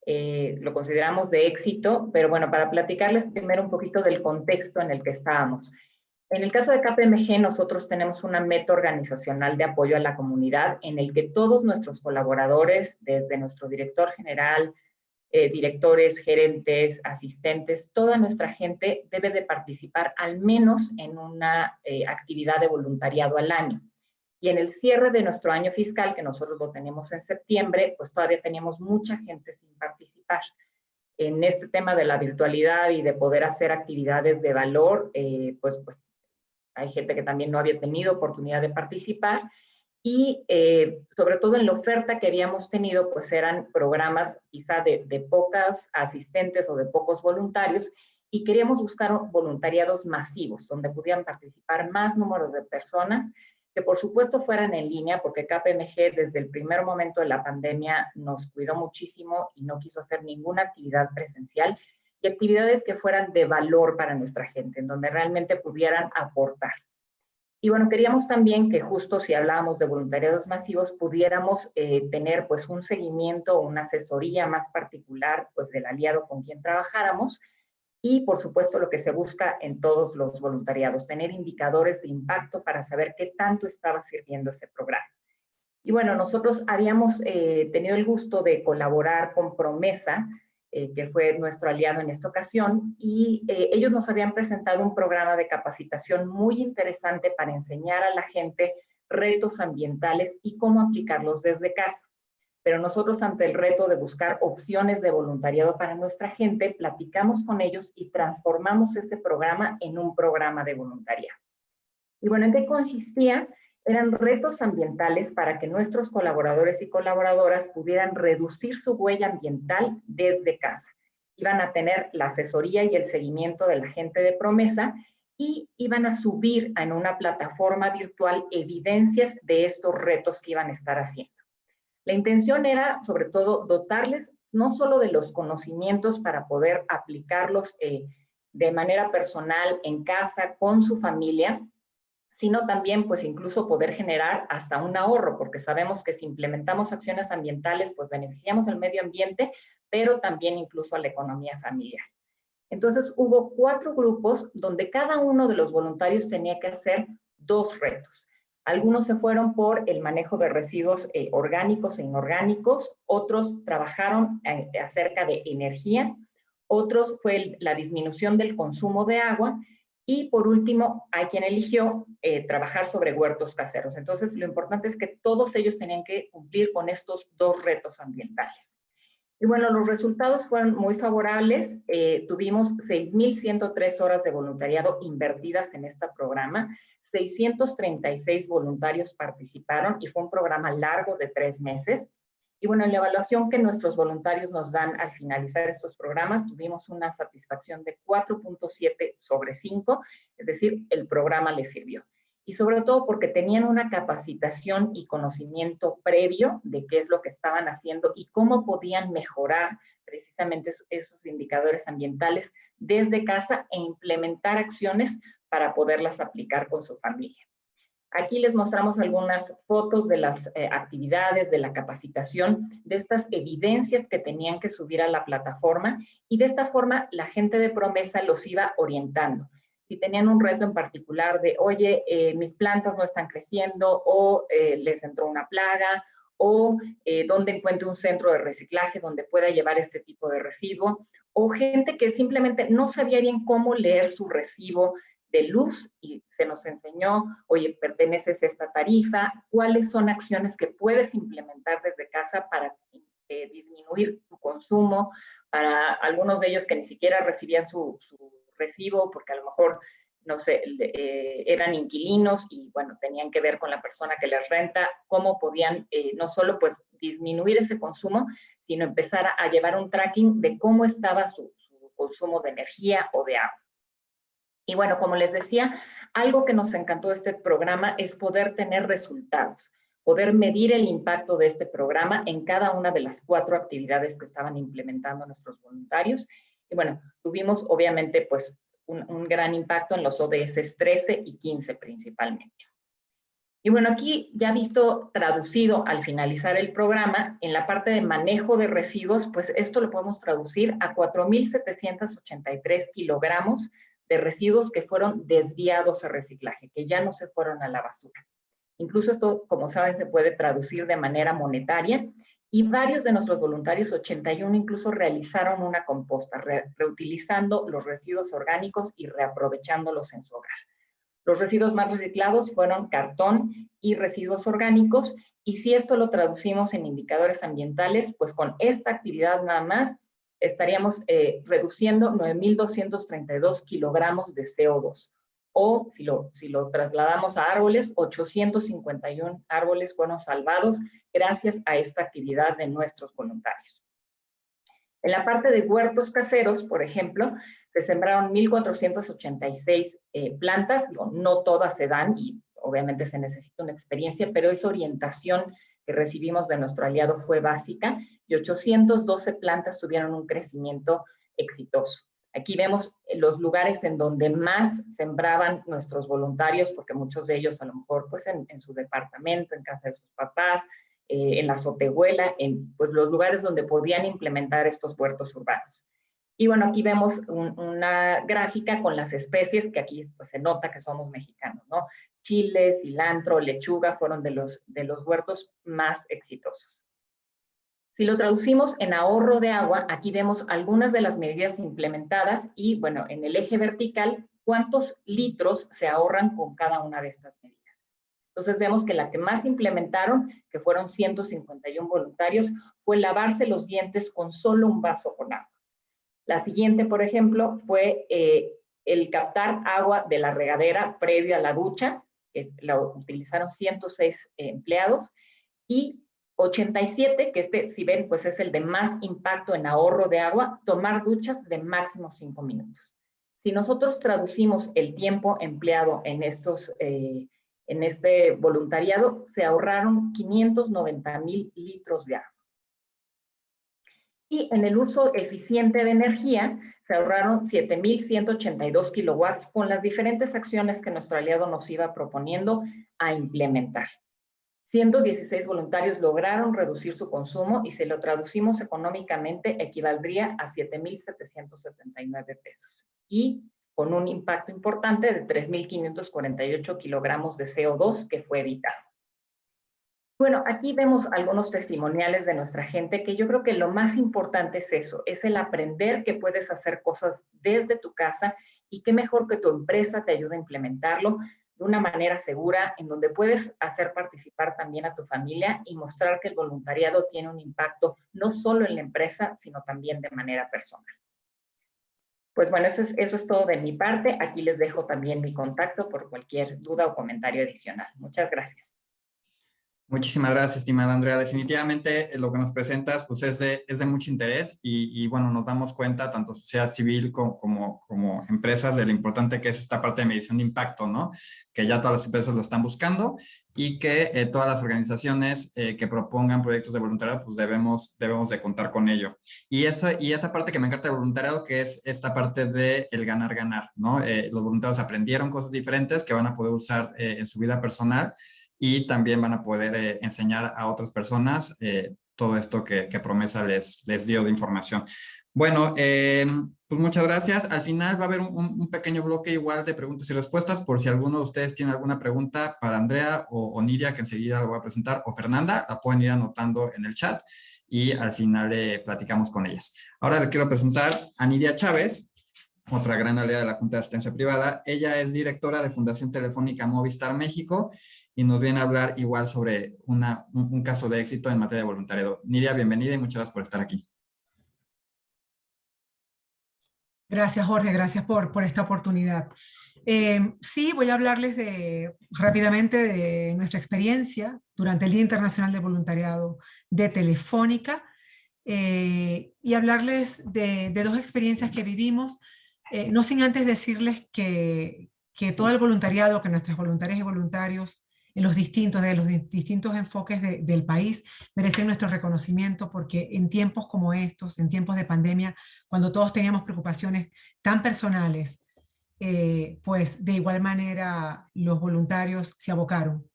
Lo consideramos de éxito, pero bueno, para platicarles primero un poquito del contexto en el que estábamos. En el caso de KPMG, nosotros tenemos una meta organizacional de apoyo a la comunidad en el que todos nuestros colaboradores, desde nuestro director general, directores, gerentes, asistentes, toda nuestra gente debe de participar al menos en una actividad de voluntariado al año. Y en el cierre de nuestro año fiscal, que nosotros lo tenemos en septiembre, pues todavía teníamos mucha gente sin participar. En este tema de la virtualidad y de poder hacer actividades de valor, pues hay gente que también no había tenido oportunidad de participar. Y sobre todo en la oferta que habíamos tenido, pues eran programas quizá de pocos asistentes o de pocos voluntarios, y queríamos buscar voluntariados masivos, donde pudieran participar más número de personas, que por supuesto fueran en línea, porque KPMG desde el primer momento de la pandemia nos cuidó muchísimo y no quiso hacer ninguna actividad presencial, y actividades que fueran de valor para nuestra gente, en donde realmente pudieran aportar. Y bueno, queríamos también que justo si hablábamos de voluntariados masivos, pudiéramos tener pues un seguimiento o una asesoría más particular pues del aliado con quien trabajáramos, y por supuesto lo que se busca en todos los voluntariados, tener indicadores de impacto para saber qué tanto estaba sirviendo ese programa. Y bueno, nosotros habíamos tenido el gusto de colaborar con Promesa que fue nuestro aliado en esta ocasión, y ellos nos habían presentado un programa de capacitación muy interesante para enseñar a la gente retos ambientales y cómo aplicarlos desde casa. Pero nosotros, ante el reto de buscar opciones de voluntariado para nuestra gente, platicamos con ellos y transformamos ese programa en un programa de voluntariado. Y bueno, ¿en qué consistía? Eran retos ambientales para que nuestros colaboradores y colaboradoras pudieran reducir su huella ambiental desde casa. Iban a tener la asesoría y el seguimiento de la gente de Promesa y iban a subir en una plataforma virtual evidencias de estos retos que iban a estar haciendo. La intención era, sobre todo, dotarles no solo de los conocimientos para poder aplicarlos de manera personal en casa con su familia, sino también pues incluso poder generar hasta un ahorro, porque sabemos que si implementamos acciones ambientales, pues beneficiamos al medio ambiente, pero también incluso a la economía familiar. Entonces hubo 4 grupos donde cada uno de los voluntarios tenía que hacer 2 retos. Algunos se fueron por el manejo de residuos orgánicos e inorgánicos, otros trabajaron acerca de energía, otros fue la disminución del consumo de agua, y por último, hay quien eligió trabajar sobre huertos caseros. Entonces, lo importante es que todos ellos tenían que cumplir con estos 2 retos ambientales. Y bueno, los resultados fueron muy favorables. Tuvimos 6,103 horas de voluntariado invertidas en este programa. 636 voluntarios participaron y fue un programa largo de 3 meses. Y bueno, en la evaluación que nuestros voluntarios nos dan al finalizar estos programas, tuvimos una satisfacción de 4.7 sobre 5, es decir, el programa les sirvió. Y sobre todo porque tenían una capacitación y conocimiento previo de qué es lo que estaban haciendo y cómo podían mejorar precisamente esos indicadores ambientales desde casa e implementar acciones para poderlas aplicar con su familia. Aquí les mostramos algunas fotos de las actividades, de la capacitación, de estas evidencias que tenían que subir a la plataforma, y de esta forma la gente de Promesa los iba orientando. Si tenían un reto en particular de, oye, mis plantas no están creciendo, o les entró una plaga, o dónde encuentro un centro de reciclaje donde pueda llevar este tipo de residuo, o gente que simplemente no sabía bien cómo leer su recibo de luz y se nos enseñó, oye, perteneces a esta tarifa, cuáles son acciones que puedes implementar desde casa para disminuir tu consumo, para algunos de ellos que ni siquiera recibían su recibo porque a lo mejor, no sé, eran inquilinos y bueno, tenían que ver con la persona que les renta, cómo podían no solo pues disminuir ese consumo, sino empezar a llevar un tracking de cómo estaba su consumo de energía o de agua. Y bueno, como les decía, algo que nos encantó de este programa es poder tener resultados, poder medir el impacto de este programa en cada una de las 4 actividades que estaban implementando nuestros voluntarios. Y bueno, tuvimos obviamente pues un gran impacto en los ODS 13 y 15 principalmente. Y bueno, aquí ya visto traducido al finalizar el programa, en la parte de manejo de residuos, pues esto lo podemos traducir a 4,783 kilogramos de residuos que fueron desviados a reciclaje, que ya no se fueron a la basura. Incluso esto, como saben, se puede traducir de manera monetaria, y varios de nuestros voluntarios, 81, incluso realizaron una composta, reutilizando los residuos orgánicos y reaprovechándolos en su hogar. Los residuos más reciclados fueron cartón y residuos orgánicos, y si esto lo traducimos en indicadores ambientales, pues con esta actividad nada más estaríamos reduciendo 9,232 kilogramos de CO2. O si lo trasladamos a árboles, 851 árboles fueron salvados gracias a esta actividad de nuestros voluntarios. En la parte de huertos caseros, por ejemplo, se sembraron 1,486 plantas. No todas se dan y obviamente se necesita una experiencia, pero esa orientación que recibimos de nuestro aliado fue básica, y 812 plantas tuvieron un crecimiento exitoso. Aquí vemos los lugares en donde más sembraban nuestros voluntarios, porque muchos de ellos a lo mejor pues en su departamento, en casa de sus papás, en la azotehuela, en pues los lugares donde podían implementar estos huertos urbanos. Y bueno, aquí vemos una gráfica con las especies, que aquí pues, se nota que somos mexicanos, ¿no? Chile, cilantro, lechuga fueron de los huertos más exitosos. Si lo traducimos en ahorro de agua, aquí vemos algunas de las medidas implementadas y, bueno, en el eje vertical, cuántos litros se ahorran con cada una de estas medidas. Entonces vemos que la que más implementaron, que fueron 151 voluntarios, fue lavarse los dientes con solo un vaso con agua. La siguiente, por ejemplo, fue el captar agua de la regadera previo a la ducha, que la utilizaron 106 empleados, y 87, que este, si ven, pues es el de más impacto en ahorro de agua, tomar duchas de máximo 5 minutos. Si nosotros traducimos el tiempo empleado en en este voluntariado, se ahorraron 590,000 litros de agua. Y en el uso eficiente de energía, se ahorraron 7,182 kilowatts con las diferentes acciones que nuestro aliado nos iba proponiendo a implementar. 116 voluntarios lograron reducir su consumo y si lo traducimos económicamente equivaldría a 7,779 pesos. Y con un impacto importante de 3,548 kilogramos de CO2 que fue evitado. Bueno, aquí vemos algunos testimoniales de nuestra gente que yo creo que lo más importante es eso, es el aprender que puedes hacer cosas desde tu casa y qué mejor que tu empresa te ayude a implementarlo de una manera segura, en donde puedes hacer participar también a tu familia y mostrar que el voluntariado tiene un impacto no solo en la empresa, sino también de manera personal. Pues bueno, eso es todo de mi parte. Aquí les dejo también mi contacto por cualquier duda o comentario adicional. Muchas gracias. Muchísimas gracias, estimada Andrea. Definitivamente lo que nos presentas pues es de mucho interés y bueno, nos damos cuenta, tanto sociedad civil como empresas, de lo importante que es esta parte de medición de impacto, ¿no? Que ya todas las empresas lo están buscando y que todas las organizaciones que propongan proyectos de voluntariado, pues debemos de contar con ello. Y esa parte que me encanta del voluntariado, que es esta parte del ganar-ganar, ¿no? Los voluntarios aprendieron cosas diferentes que van a poder usar en su vida personal y también van a poder enseñar a otras personas todo esto que Promesa les dio de información. Bueno, pues muchas gracias. Al final va a haber un pequeño bloque igual de preguntas y respuestas por si alguno de ustedes tiene alguna pregunta para Andrea o Nidia, que enseguida lo voy a presentar, o Fernanda, la pueden ir anotando en el chat y al final platicamos con ellas. Ahora le quiero presentar a Nidia Chávez, otra gran aliada de la Junta de Asistencia Privada. Ella es directora de Fundación Telefónica Movistar México y nos viene a hablar igual sobre un caso de éxito en materia de voluntariado. Nidia, bienvenida y muchas gracias por estar aquí. Gracias, Jorge, gracias por esta oportunidad. Sí, voy a hablarles rápidamente de nuestra experiencia durante el Día Internacional de Voluntariado de Telefónica y hablarles de dos experiencias que vivimos, no sin antes decirles que todo el voluntariado, que nuestros voluntarios y voluntarios en los distintos enfoques del país merecen nuestro reconocimiento, porque en tiempos como estos, en tiempos de pandemia, cuando todos teníamos preocupaciones tan personales, pues de igual manera los voluntarios se abocaron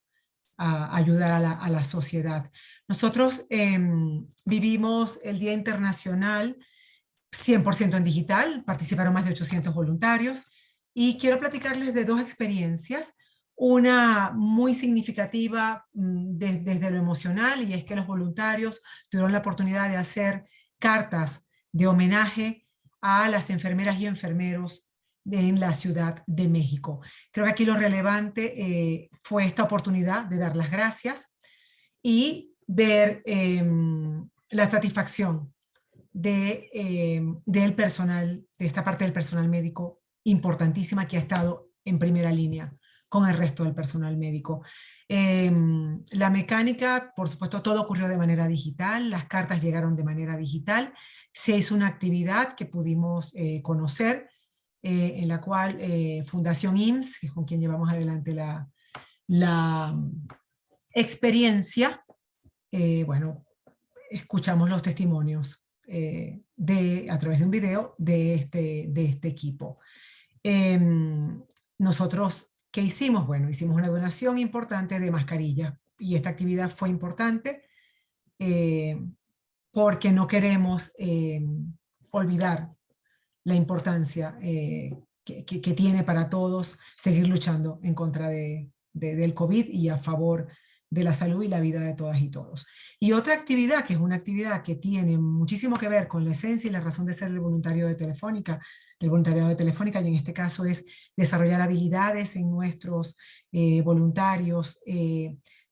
a ayudar a la sociedad. Nosotros vivimos el Día Internacional 100% en digital, participaron más de 800 voluntarios y quiero platicarles de dos experiencias. Una muy significativa desde lo emocional, y es que los voluntarios tuvieron la oportunidad de hacer cartas de homenaje a las enfermeras y enfermeros en la Ciudad de México. Creo que aquí lo relevante fue esta oportunidad de dar las gracias y ver la satisfacción del personal, de esta parte del personal médico importantísima que ha estado en primera línea con el resto del personal médico. La mecánica, por supuesto, todo ocurrió de manera digital, las cartas llegaron de manera digital, se hizo una actividad que pudimos conocer, en la cual Fundación IMSS, que es con quien llevamos adelante la experiencia, bueno, escuchamos los testimonios a través de un video de este equipo. Nosotros, ¿qué hicimos? Bueno, hicimos una donación importante de mascarillas y esta actividad fue importante porque no queremos olvidar la importancia que tiene para todos seguir luchando en contra del COVID y a favor de la salud y la vida de todas y todos. Y otra actividad, que es una actividad que tiene muchísimo que ver con la esencia y la razón de ser del voluntariado de Telefónica, y en este caso es desarrollar habilidades en nuestros voluntarios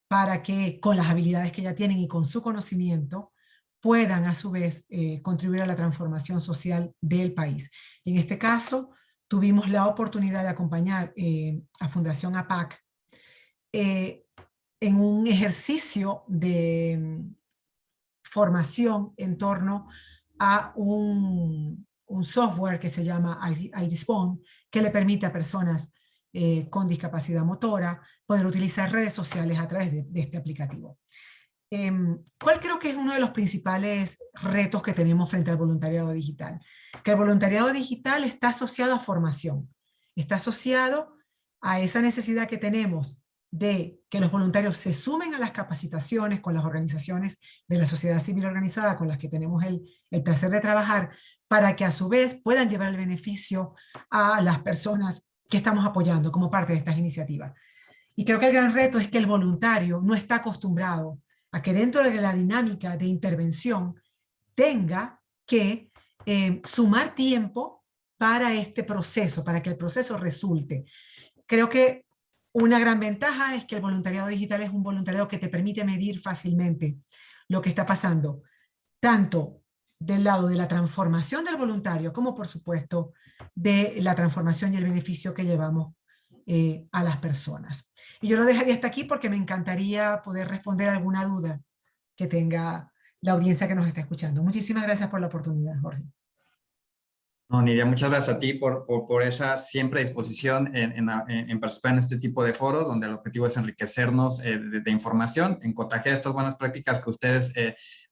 para que con las habilidades que ya tienen y con su conocimiento puedan a su vez contribuir a la transformación social del país. Y en este caso tuvimos la oportunidad de acompañar a Fundación APAC en un ejercicio de formación en torno a un software que se llama Algisbon, que le permite a personas con discapacidad motora poder utilizar redes sociales a través de este aplicativo. ¿Cuál creo que es uno de los principales retos que tenemos frente al voluntariado digital? Que el voluntariado digital está asociado a formación, está asociado a esa necesidad que tenemos de que los voluntarios se sumen a las capacitaciones con las organizaciones de la sociedad civil organizada con las que tenemos el placer de trabajar, para que a su vez puedan llevar el beneficio a las personas que estamos apoyando como parte de estas iniciativas. Y creo que el gran reto es que el voluntario no está acostumbrado a que dentro de la dinámica de intervención tenga que sumar tiempo para este proceso, para que el proceso resulte. Creo que una gran ventaja es que el voluntariado digital es un voluntariado que te permite medir fácilmente lo que está pasando, tanto del lado de la transformación del voluntario, como por supuesto de la transformación y el beneficio que llevamos a las personas. Y yo lo dejaría hasta aquí porque me encantaría poder responder alguna duda que tenga la audiencia que nos está escuchando. Muchísimas gracias por la oportunidad, Jorge. No, Nidia, muchas gracias a ti por esa siempre disposición en participar en este tipo de foros, donde el objetivo es enriquecernos de información, en contagiar estas buenas prácticas que ustedes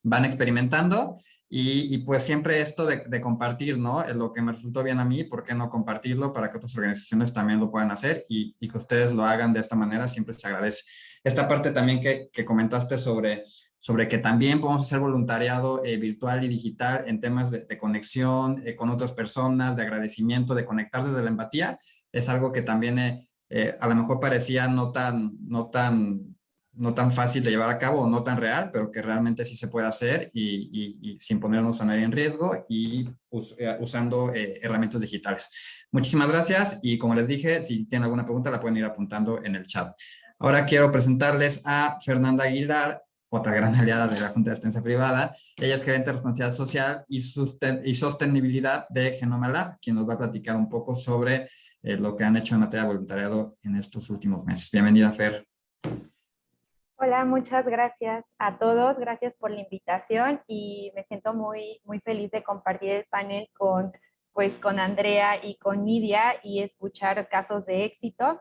van experimentando. Y pues siempre esto de compartir, ¿no? Lo que me resultó bien a mí, ¿por qué no compartirlo para que otras organizaciones también lo puedan hacer y que ustedes lo hagan de esta manera? Siempre se agradece. Esta parte también que comentaste sobre que también podemos hacer voluntariado virtual y digital en temas de conexión con otras personas, de agradecimiento, de conectar desde la empatía, es algo que también a lo mejor parecía no tan fácil de llevar a cabo o no tan real, pero que realmente sí se puede hacer y sin ponernos a nadie en riesgo y usando herramientas digitales. Muchísimas gracias y como les dije, si tienen alguna pregunta la pueden ir apuntando en el chat. Ahora quiero presentarles a Fernanda Aguilar, otra gran aliada de la Junta de Asistencia Privada. Ella es gerente de responsabilidad social y sostenibilidad de Genoma Lab, quien nos va a platicar un poco sobre lo que han hecho en materia de voluntariado en estos últimos meses. Bienvenida, Fer. Hola, muchas gracias a todos, gracias por la invitación y me siento muy feliz de compartir el panel con Andrea y con Nidia y escuchar casos de éxito.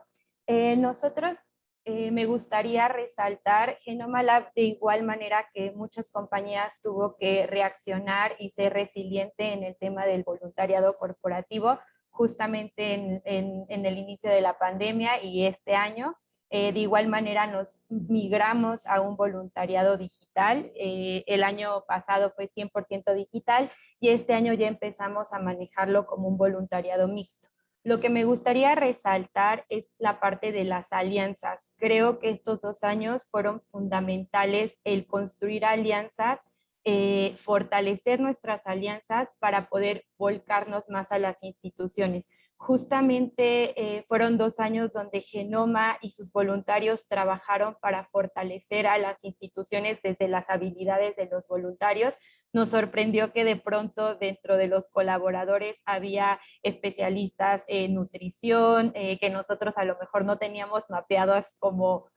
Nosotros me gustaría resaltar Genoma Lab de igual manera que muchas compañías tuvo que reaccionar y ser resiliente en el tema del voluntariado corporativo justamente en el inicio de la pandemia y este año. De igual manera nos migramos a un voluntariado digital. El año pasado fue 100% digital y este año ya empezamos a manejarlo como un voluntariado mixto. Lo que me gustaría resaltar es la parte de las alianzas. Creo que estos 2 años fueron fundamentales el construir alianzas, fortalecer nuestras alianzas para poder volcarnos más a las instituciones. Justamente fueron 2 años donde Genoma y sus voluntarios trabajaron para fortalecer a las instituciones desde las habilidades de los voluntarios. Nos sorprendió que de pronto dentro de los colaboradores había especialistas en nutrición, que nosotros a lo mejor no teníamos mapeadas como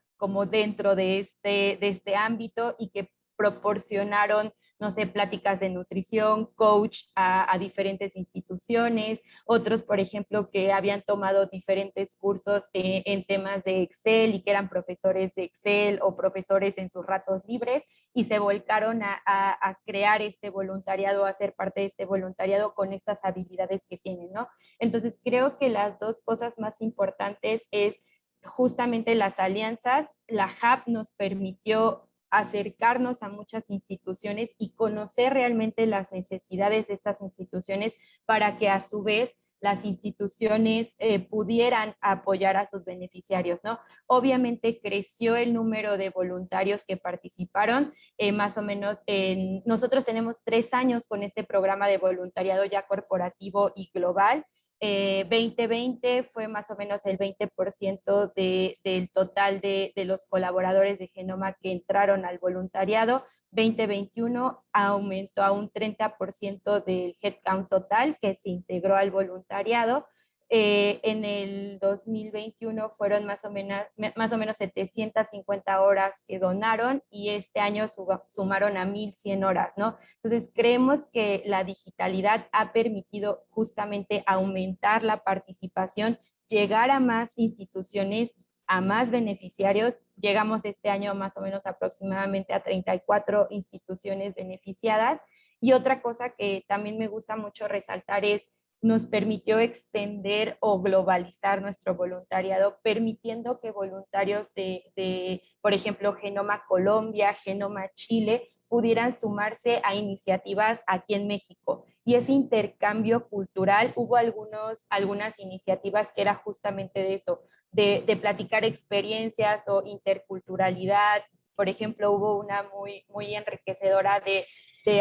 dentro de este ámbito y que proporcionaron, no sé, pláticas de nutrición, coach a diferentes instituciones, otros, por ejemplo, que habían tomado diferentes cursos en temas de Excel y que eran profesores de Excel o profesores en sus ratos libres y se volcaron a crear este voluntariado, a ser parte de este voluntariado con estas habilidades que tienen, ¿no? Entonces, creo que las 2 cosas más importantes es justamente las alianzas. La HAP nos permitió acercarnos a muchas instituciones y conocer realmente las necesidades de estas instituciones para que a su vez las instituciones pudieran apoyar a sus beneficiarios, ¿no? Obviamente creció el número de voluntarios que participaron, más o menos nosotros tenemos 3 años con este programa de voluntariado ya corporativo y global. 2020 fue más o menos el 20% del total de los colaboradores de Genoma que entraron al voluntariado. 2021 aumentó a un 30% del headcount total que se integró al voluntariado. En el 2021 fueron más o menos 750 horas que donaron y este año sumaron a 1,100 horas, ¿no? Entonces, creemos que la digitalidad ha permitido justamente aumentar la participación, llegar a más instituciones, a más beneficiarios. Llegamos este año más o menos aproximadamente a 34 instituciones beneficiadas. Y otra cosa que también me gusta mucho resaltar es nos permitió extender o globalizar nuestro voluntariado, permitiendo que voluntarios por ejemplo, Genoma Colombia, Genoma Chile, pudieran sumarse a iniciativas aquí en México. Y ese intercambio cultural, hubo algunas iniciativas que era justamente de eso, de platicar experiencias o interculturalidad. Por ejemplo, hubo una muy enriquecedora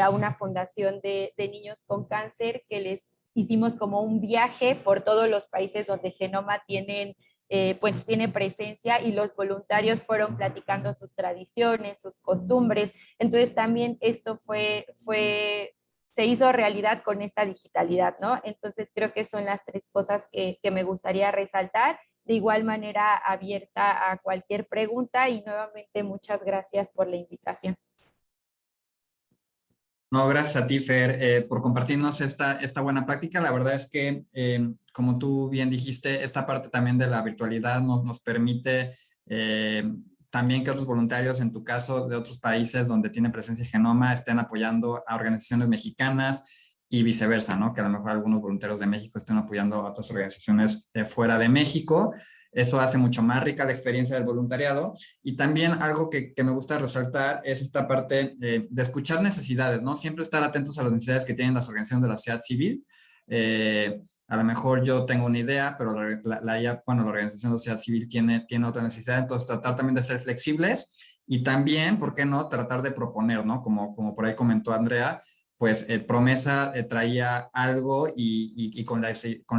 a una fundación de niños con cáncer que les hicimos como un viaje por todos los países donde Genoma tiene presencia y los voluntarios fueron platicando sus tradiciones, sus costumbres. Entonces también esto se hizo realidad con esta digitalidad, ¿no? Entonces creo que son las 3 cosas que me gustaría resaltar. De igual manera, abierta a cualquier pregunta y nuevamente muchas gracias por la invitación. No, gracias a ti, Fer, por compartirnos esta buena práctica. La verdad es que, como tú bien dijiste, esta parte también de la virtualidad nos permite también que otros voluntarios, en tu caso, de otros países donde tiene presencia Genoma, estén apoyando a organizaciones mexicanas y viceversa, ¿no? Que a lo mejor algunos voluntarios de México estén apoyando a otras organizaciones fuera de México. Eso hace mucho más rica la experiencia del voluntariado. Y también algo que me gusta resaltar es esta parte de escuchar necesidades, ¿no? Siempre estar atentos a las necesidades que tienen las organizaciones de la sociedad civil. A lo mejor yo tengo una idea, pero la organización de la sociedad civil tiene otra necesidad. Entonces, tratar también de ser flexibles y también, ¿por qué no?, tratar de proponer, ¿no? Como por ahí comentó Andrea, pues Promesa traía algo y con la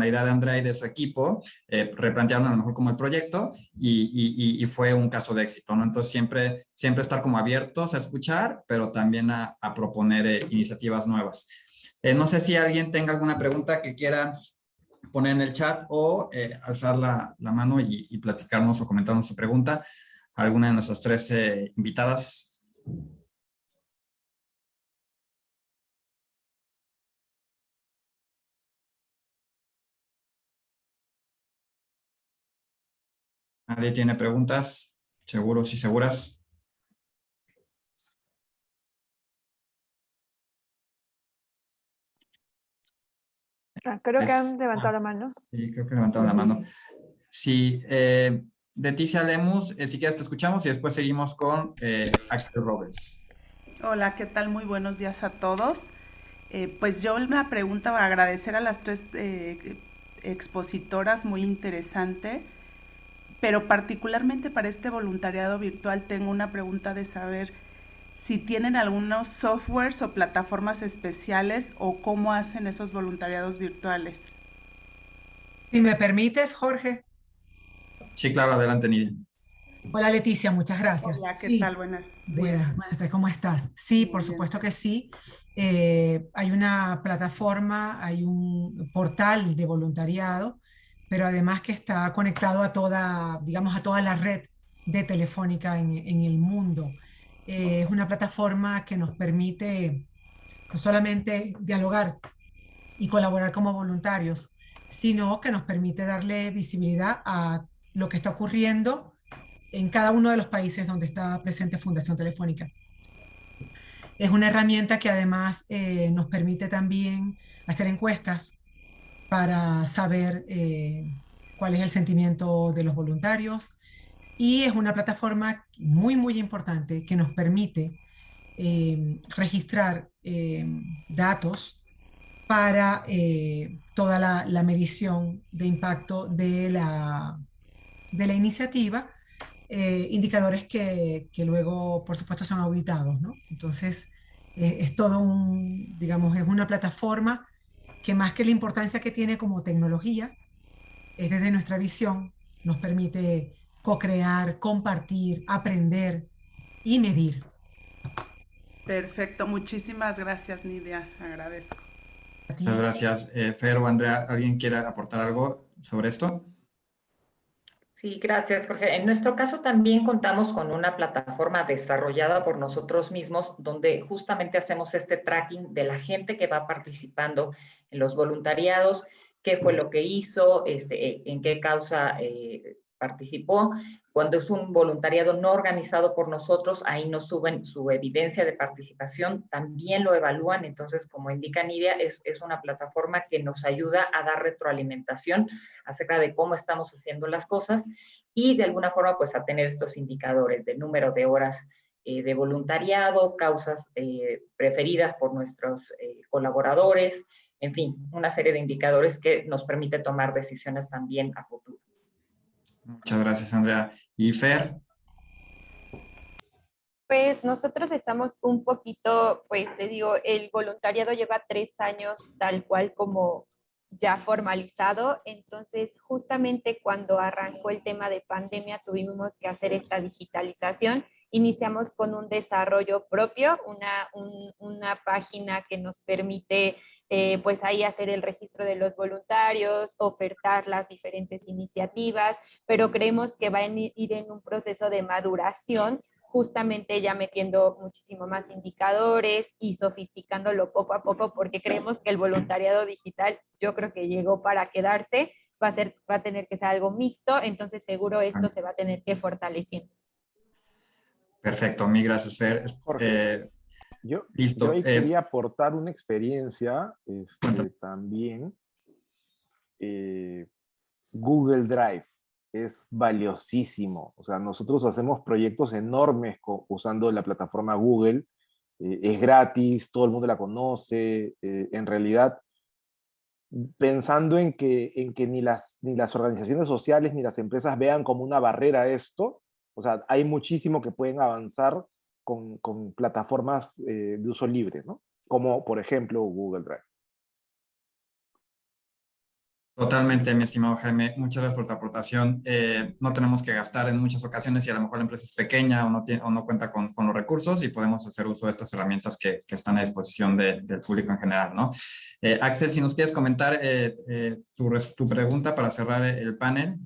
idea de Andrea y de su equipo, replantearon a lo mejor como el proyecto y fue un caso de éxito, ¿no? Entonces siempre estar como abiertos a escuchar, pero también a proponer iniciativas nuevas. No sé si alguien tenga alguna pregunta que quiera poner en el chat o alzar la mano y platicarnos o comentarnos su pregunta a alguna de nuestras 3 invitadas. ¿Nadie tiene preguntas? ¿Seguros y seguras? Creo que han levantado la mano. Sí, creo que levantaron la mano. Sí, Leticia Lemus, si quieres te escuchamos y después seguimos con Axel Robles. Hola, ¿qué tal? Muy buenos días a todos. Pues yo una pregunta, agradecer a las 3 expositoras, muy interesante. Pero particularmente para este voluntariado virtual tengo una pregunta de saber si tienen algunos softwares o plataformas especiales o cómo hacen esos voluntariados virtuales. Si me permites, Jorge. Sí, claro, adelante, Nidia. Hola, Leticia, muchas gracias. Hola, ¿qué tal? Buenas tardes, ¿cómo estás? Sí, por supuesto que sí. Hay una plataforma, hay un portal de voluntariado, pero además que está conectado a toda, digamos, a toda la red de Telefónica en el mundo. Es una plataforma que nos permite no solamente dialogar y colaborar como voluntarios, sino que nos permite darle visibilidad a lo que está ocurriendo en cada uno de los países donde está presente Fundación Telefónica. Es una herramienta que además nos permite también hacer encuestas para saber cuál es el sentimiento de los voluntarios, y es una plataforma muy importante que nos permite registrar datos para toda la medición de impacto de la iniciativa, indicadores que luego, por supuesto, son auditados, ¿no? Entonces, es todo digamos, es una plataforma que más que la importancia que tiene como tecnología, es desde nuestra visión, nos permite co-crear, compartir, aprender y medir. Perfecto, muchísimas gracias, Nidia, agradezco. Muchas gracias. Fer o Andrea, ¿alguien quiere aportar algo sobre esto? Sí, gracias, Jorge. En nuestro caso también contamos con una plataforma desarrollada por nosotros mismos donde justamente hacemos este tracking de la gente que va participando en los voluntariados, qué fue lo que hizo, en qué causa participó. Cuando es un voluntariado no organizado por nosotros, ahí nos suben su evidencia de participación, también lo evalúan. Entonces, como indica Nidia, es una plataforma que nos ayuda a dar retroalimentación acerca de cómo estamos haciendo las cosas y de alguna forma pues a tener estos indicadores de número de horas de voluntariado, causas preferidas por nuestros colaboradores, en fin, una serie de indicadores que nos permite tomar decisiones también a futuro. Muchas gracias, Andrea. ¿Y Fer? Pues nosotros estamos un poquito, pues te digo, el voluntariado lleva 3 años tal cual como ya formalizado, entonces justamente cuando arrancó el tema de pandemia tuvimos que hacer esta digitalización. Iniciamos con un desarrollo propio, una página que nos permite pues ahí hacer el registro de los voluntarios, ofertar las diferentes iniciativas, pero creemos que va a ir en un proceso de maduración, justamente ya metiendo muchísimo más indicadores y sofisticándolo poco a poco, porque creemos que el voluntariado digital, yo creo que llegó para quedarse, va a tener que ser algo mixto, entonces seguro esto se va a tener que fortaleciendo. Perfecto, mil gracias, Fer. Jorge, Listo. Yo ahí quería aportar una experiencia también. Google Drive es valiosísimo. O sea, nosotros hacemos proyectos enormes usando la plataforma Google. Es gratis, todo el mundo la conoce. En realidad, pensando en que ni las organizaciones sociales ni las empresas vean como una barrera esto, o sea, hay muchísimo que pueden avanzar con plataformas de uso libre, ¿no? Como, por ejemplo, Google Drive. Totalmente, mi estimado Jaime. Muchas gracias por tu aportación. No tenemos que gastar en muchas ocasiones si a lo mejor la empresa es pequeña o no cuenta con los recursos y podemos hacer uso de estas herramientas que están a disposición del público en general, ¿no? Axel, si nos quieres comentar tu pregunta para cerrar el panel.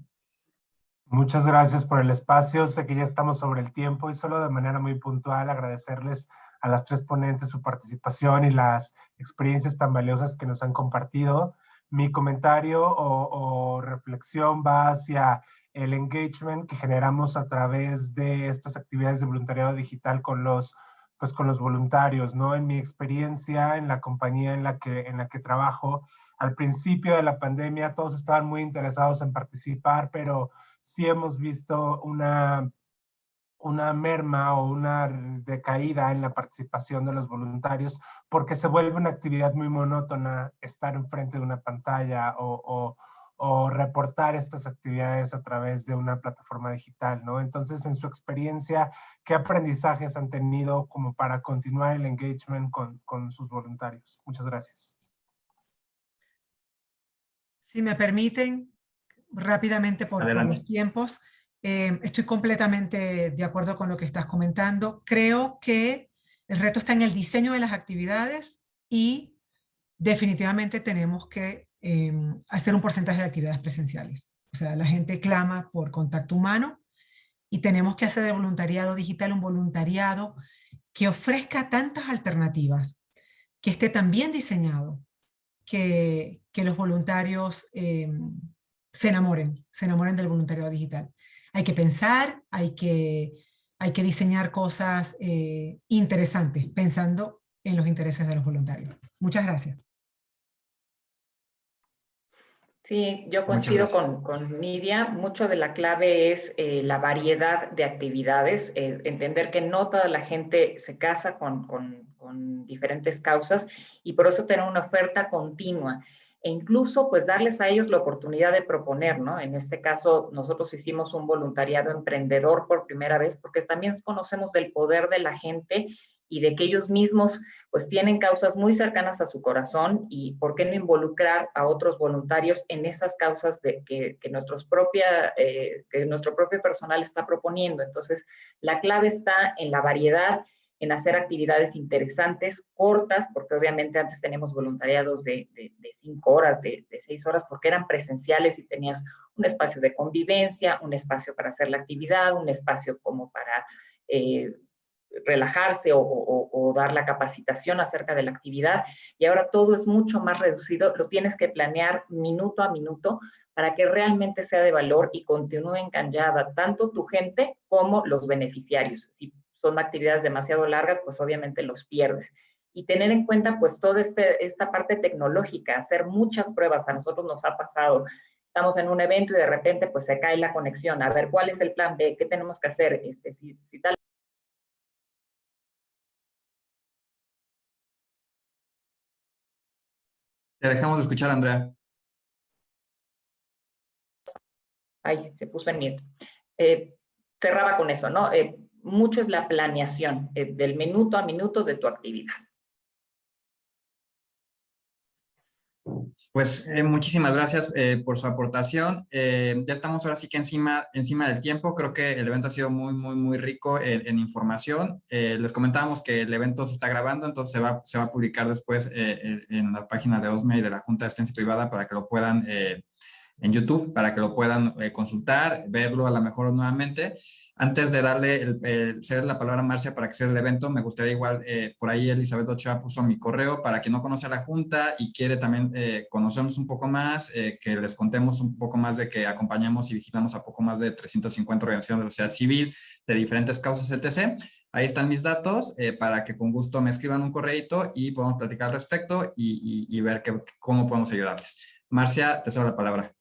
Muchas gracias por el espacio. Sé que ya estamos sobre el tiempo y solo de manera muy puntual agradecerles a las 3 ponentes su participación y las experiencias tan valiosas que nos han compartido. Mi comentario o reflexión va hacia el engagement que generamos a través de estas actividades de voluntariado digital con los voluntarios, ¿no? En mi experiencia, en la compañía en la que trabajo, al principio de la pandemia todos estaban muy interesados en participar, pero sí hemos visto una merma o una decaída en la participación de los voluntarios porque se vuelve una actividad muy monótona estar enfrente de una pantalla o reportar estas actividades a través de una plataforma digital, ¿no? Entonces, en su experiencia, ¿qué aprendizajes han tenido como para continuar el engagement con sus voluntarios? Muchas gracias. Si me permiten, rápidamente por los tiempos, estoy completamente de acuerdo con lo que estás comentando. Creo que el reto está en el diseño de las actividades y definitivamente tenemos que hacer un porcentaje de actividades presenciales. O sea, la gente clama por contacto humano y tenemos que hacer del voluntariado digital un voluntariado que ofrezca tantas alternativas, que esté tan bien diseñado, que los voluntarios se enamoren del voluntariado digital. Hay que pensar, hay que diseñar cosas interesantes, pensando en los intereses de los voluntarios. Muchas gracias. Sí, yo coincido con Nidia. Mucho de la clave es la variedad de actividades, entender que no toda la gente se casa con con diferentes causas, y por eso tener una oferta continua. E incluso pues darles a ellos la oportunidad de proponer, ¿no? En este caso nosotros hicimos un voluntariado emprendedor por primera vez porque también conocemos del poder de la gente y de que ellos mismos pues tienen causas muy cercanas a su corazón, y por qué no involucrar a otros voluntarios en esas causas que nuestro propio personal está proponiendo. Entonces la clave está en la variedad, en hacer actividades interesantes, cortas, porque obviamente antes teníamos voluntariados de 5 horas, de 6 horas, porque eran presenciales y tenías un espacio de convivencia, un espacio para hacer la actividad, un espacio como para relajarse o dar la capacitación acerca de la actividad, y ahora todo es mucho más reducido, lo tienes que planear minuto a minuto para que realmente sea de valor y continúe enganchada tanto tu gente como los beneficiarios. Si son actividades demasiado largas, pues obviamente los pierdes. Y tener en cuenta pues toda esta parte tecnológica, hacer muchas pruebas. A nosotros nos ha pasado, estamos en un evento y de repente pues se cae la conexión. A ver, ¿cuál es el plan B? ¿Qué tenemos que hacer? Si tal... Te dejamos de escuchar, Andrea. Ay, se puso en mute. Cerraba con eso, ¿no? Mucho es la planeación del minuto a minuto de tu actividad. Pues muchísimas gracias por su aportación. Ya estamos ahora sí que encima del tiempo. Creo que el evento ha sido muy rico en información. Les comentábamos que el evento se está grabando, entonces se va a publicar después en la página de OSME y de la Junta de Asistencia Privada para que lo puedan en YouTube, para que lo puedan consultar, verlo a lo mejor nuevamente. Antes de darle ceder la palabra a Marcia para que cierre el evento, me gustaría igual, por ahí Elizabeth Ochoa puso mi correo para quien no conoce a la Junta y quiere también conocernos un poco más, que les contemos un poco más de que acompañamos y vigilamos a poco más de 350 organizaciones de la sociedad civil de diferentes causas, etc. Ahí están mis datos para que con gusto me escriban un correíto y podamos platicar al respecto y ver cómo podemos ayudarles. Marcia, te cedo la palabra.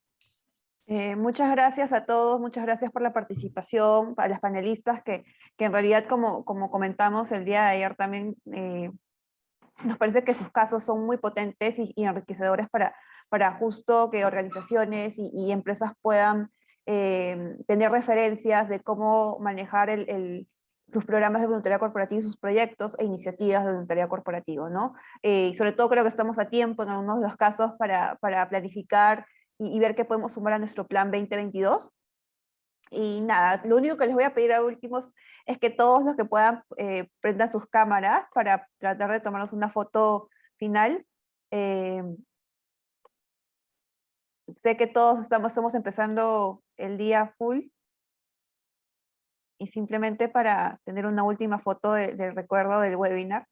Muchas gracias a todos, muchas gracias por la participación, a las panelistas que en realidad, como comentamos el día de ayer también, nos parece que sus casos son muy potentes y enriquecedores para justo que organizaciones y empresas puedan tener referencias de cómo manejar sus programas de voluntariado corporativo y sus proyectos e iniciativas de voluntariado corporativo, ¿no? Y sobre todo creo que estamos a tiempo en algunos de los casos para planificar y ver qué podemos sumar a nuestro plan 2022. Y nada, lo único que les voy a pedir a últimos es que todos los que puedan prendan sus cámaras para tratar de tomarnos una foto final. Sé que todos estamos empezando el día full, y simplemente para tener una última foto del recuerdo del webinar.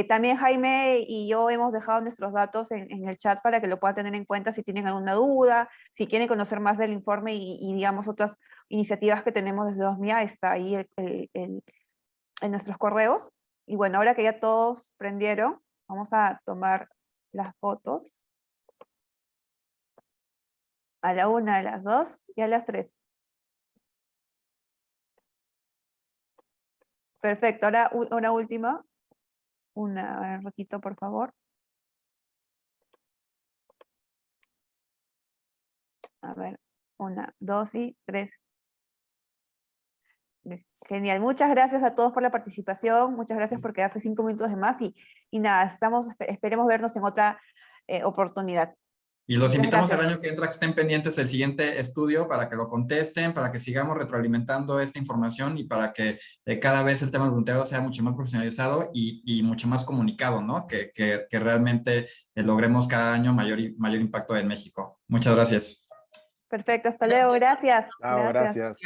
También Jaime y yo hemos dejado nuestros datos en el chat para que lo puedan tener en cuenta si tienen alguna duda, si quieren conocer más del informe y digamos otras iniciativas que tenemos desde OSMIA, está ahí en nuestros correos. Y bueno, ahora que ya todos prendieron, vamos a tomar las fotos a la 1, a las 2 y a las 3. Perfecto, ahora una última. A ver, Roquito, por favor. A ver, 1, 2 y 3. Genial, muchas gracias a todos por la participación, muchas gracias por quedarse 5 minutos de más y nada, esperemos vernos en otra oportunidad. Y los invitamos el año que entra que estén pendientes del siguiente estudio para que lo contesten, para que sigamos retroalimentando esta información y para que cada vez el tema del voluntariado sea mucho más profesionalizado y mucho más comunicado, ¿no? Que realmente logremos cada año mayor impacto en México. Muchas gracias. Perfecto, hasta luego, gracias. Gracias.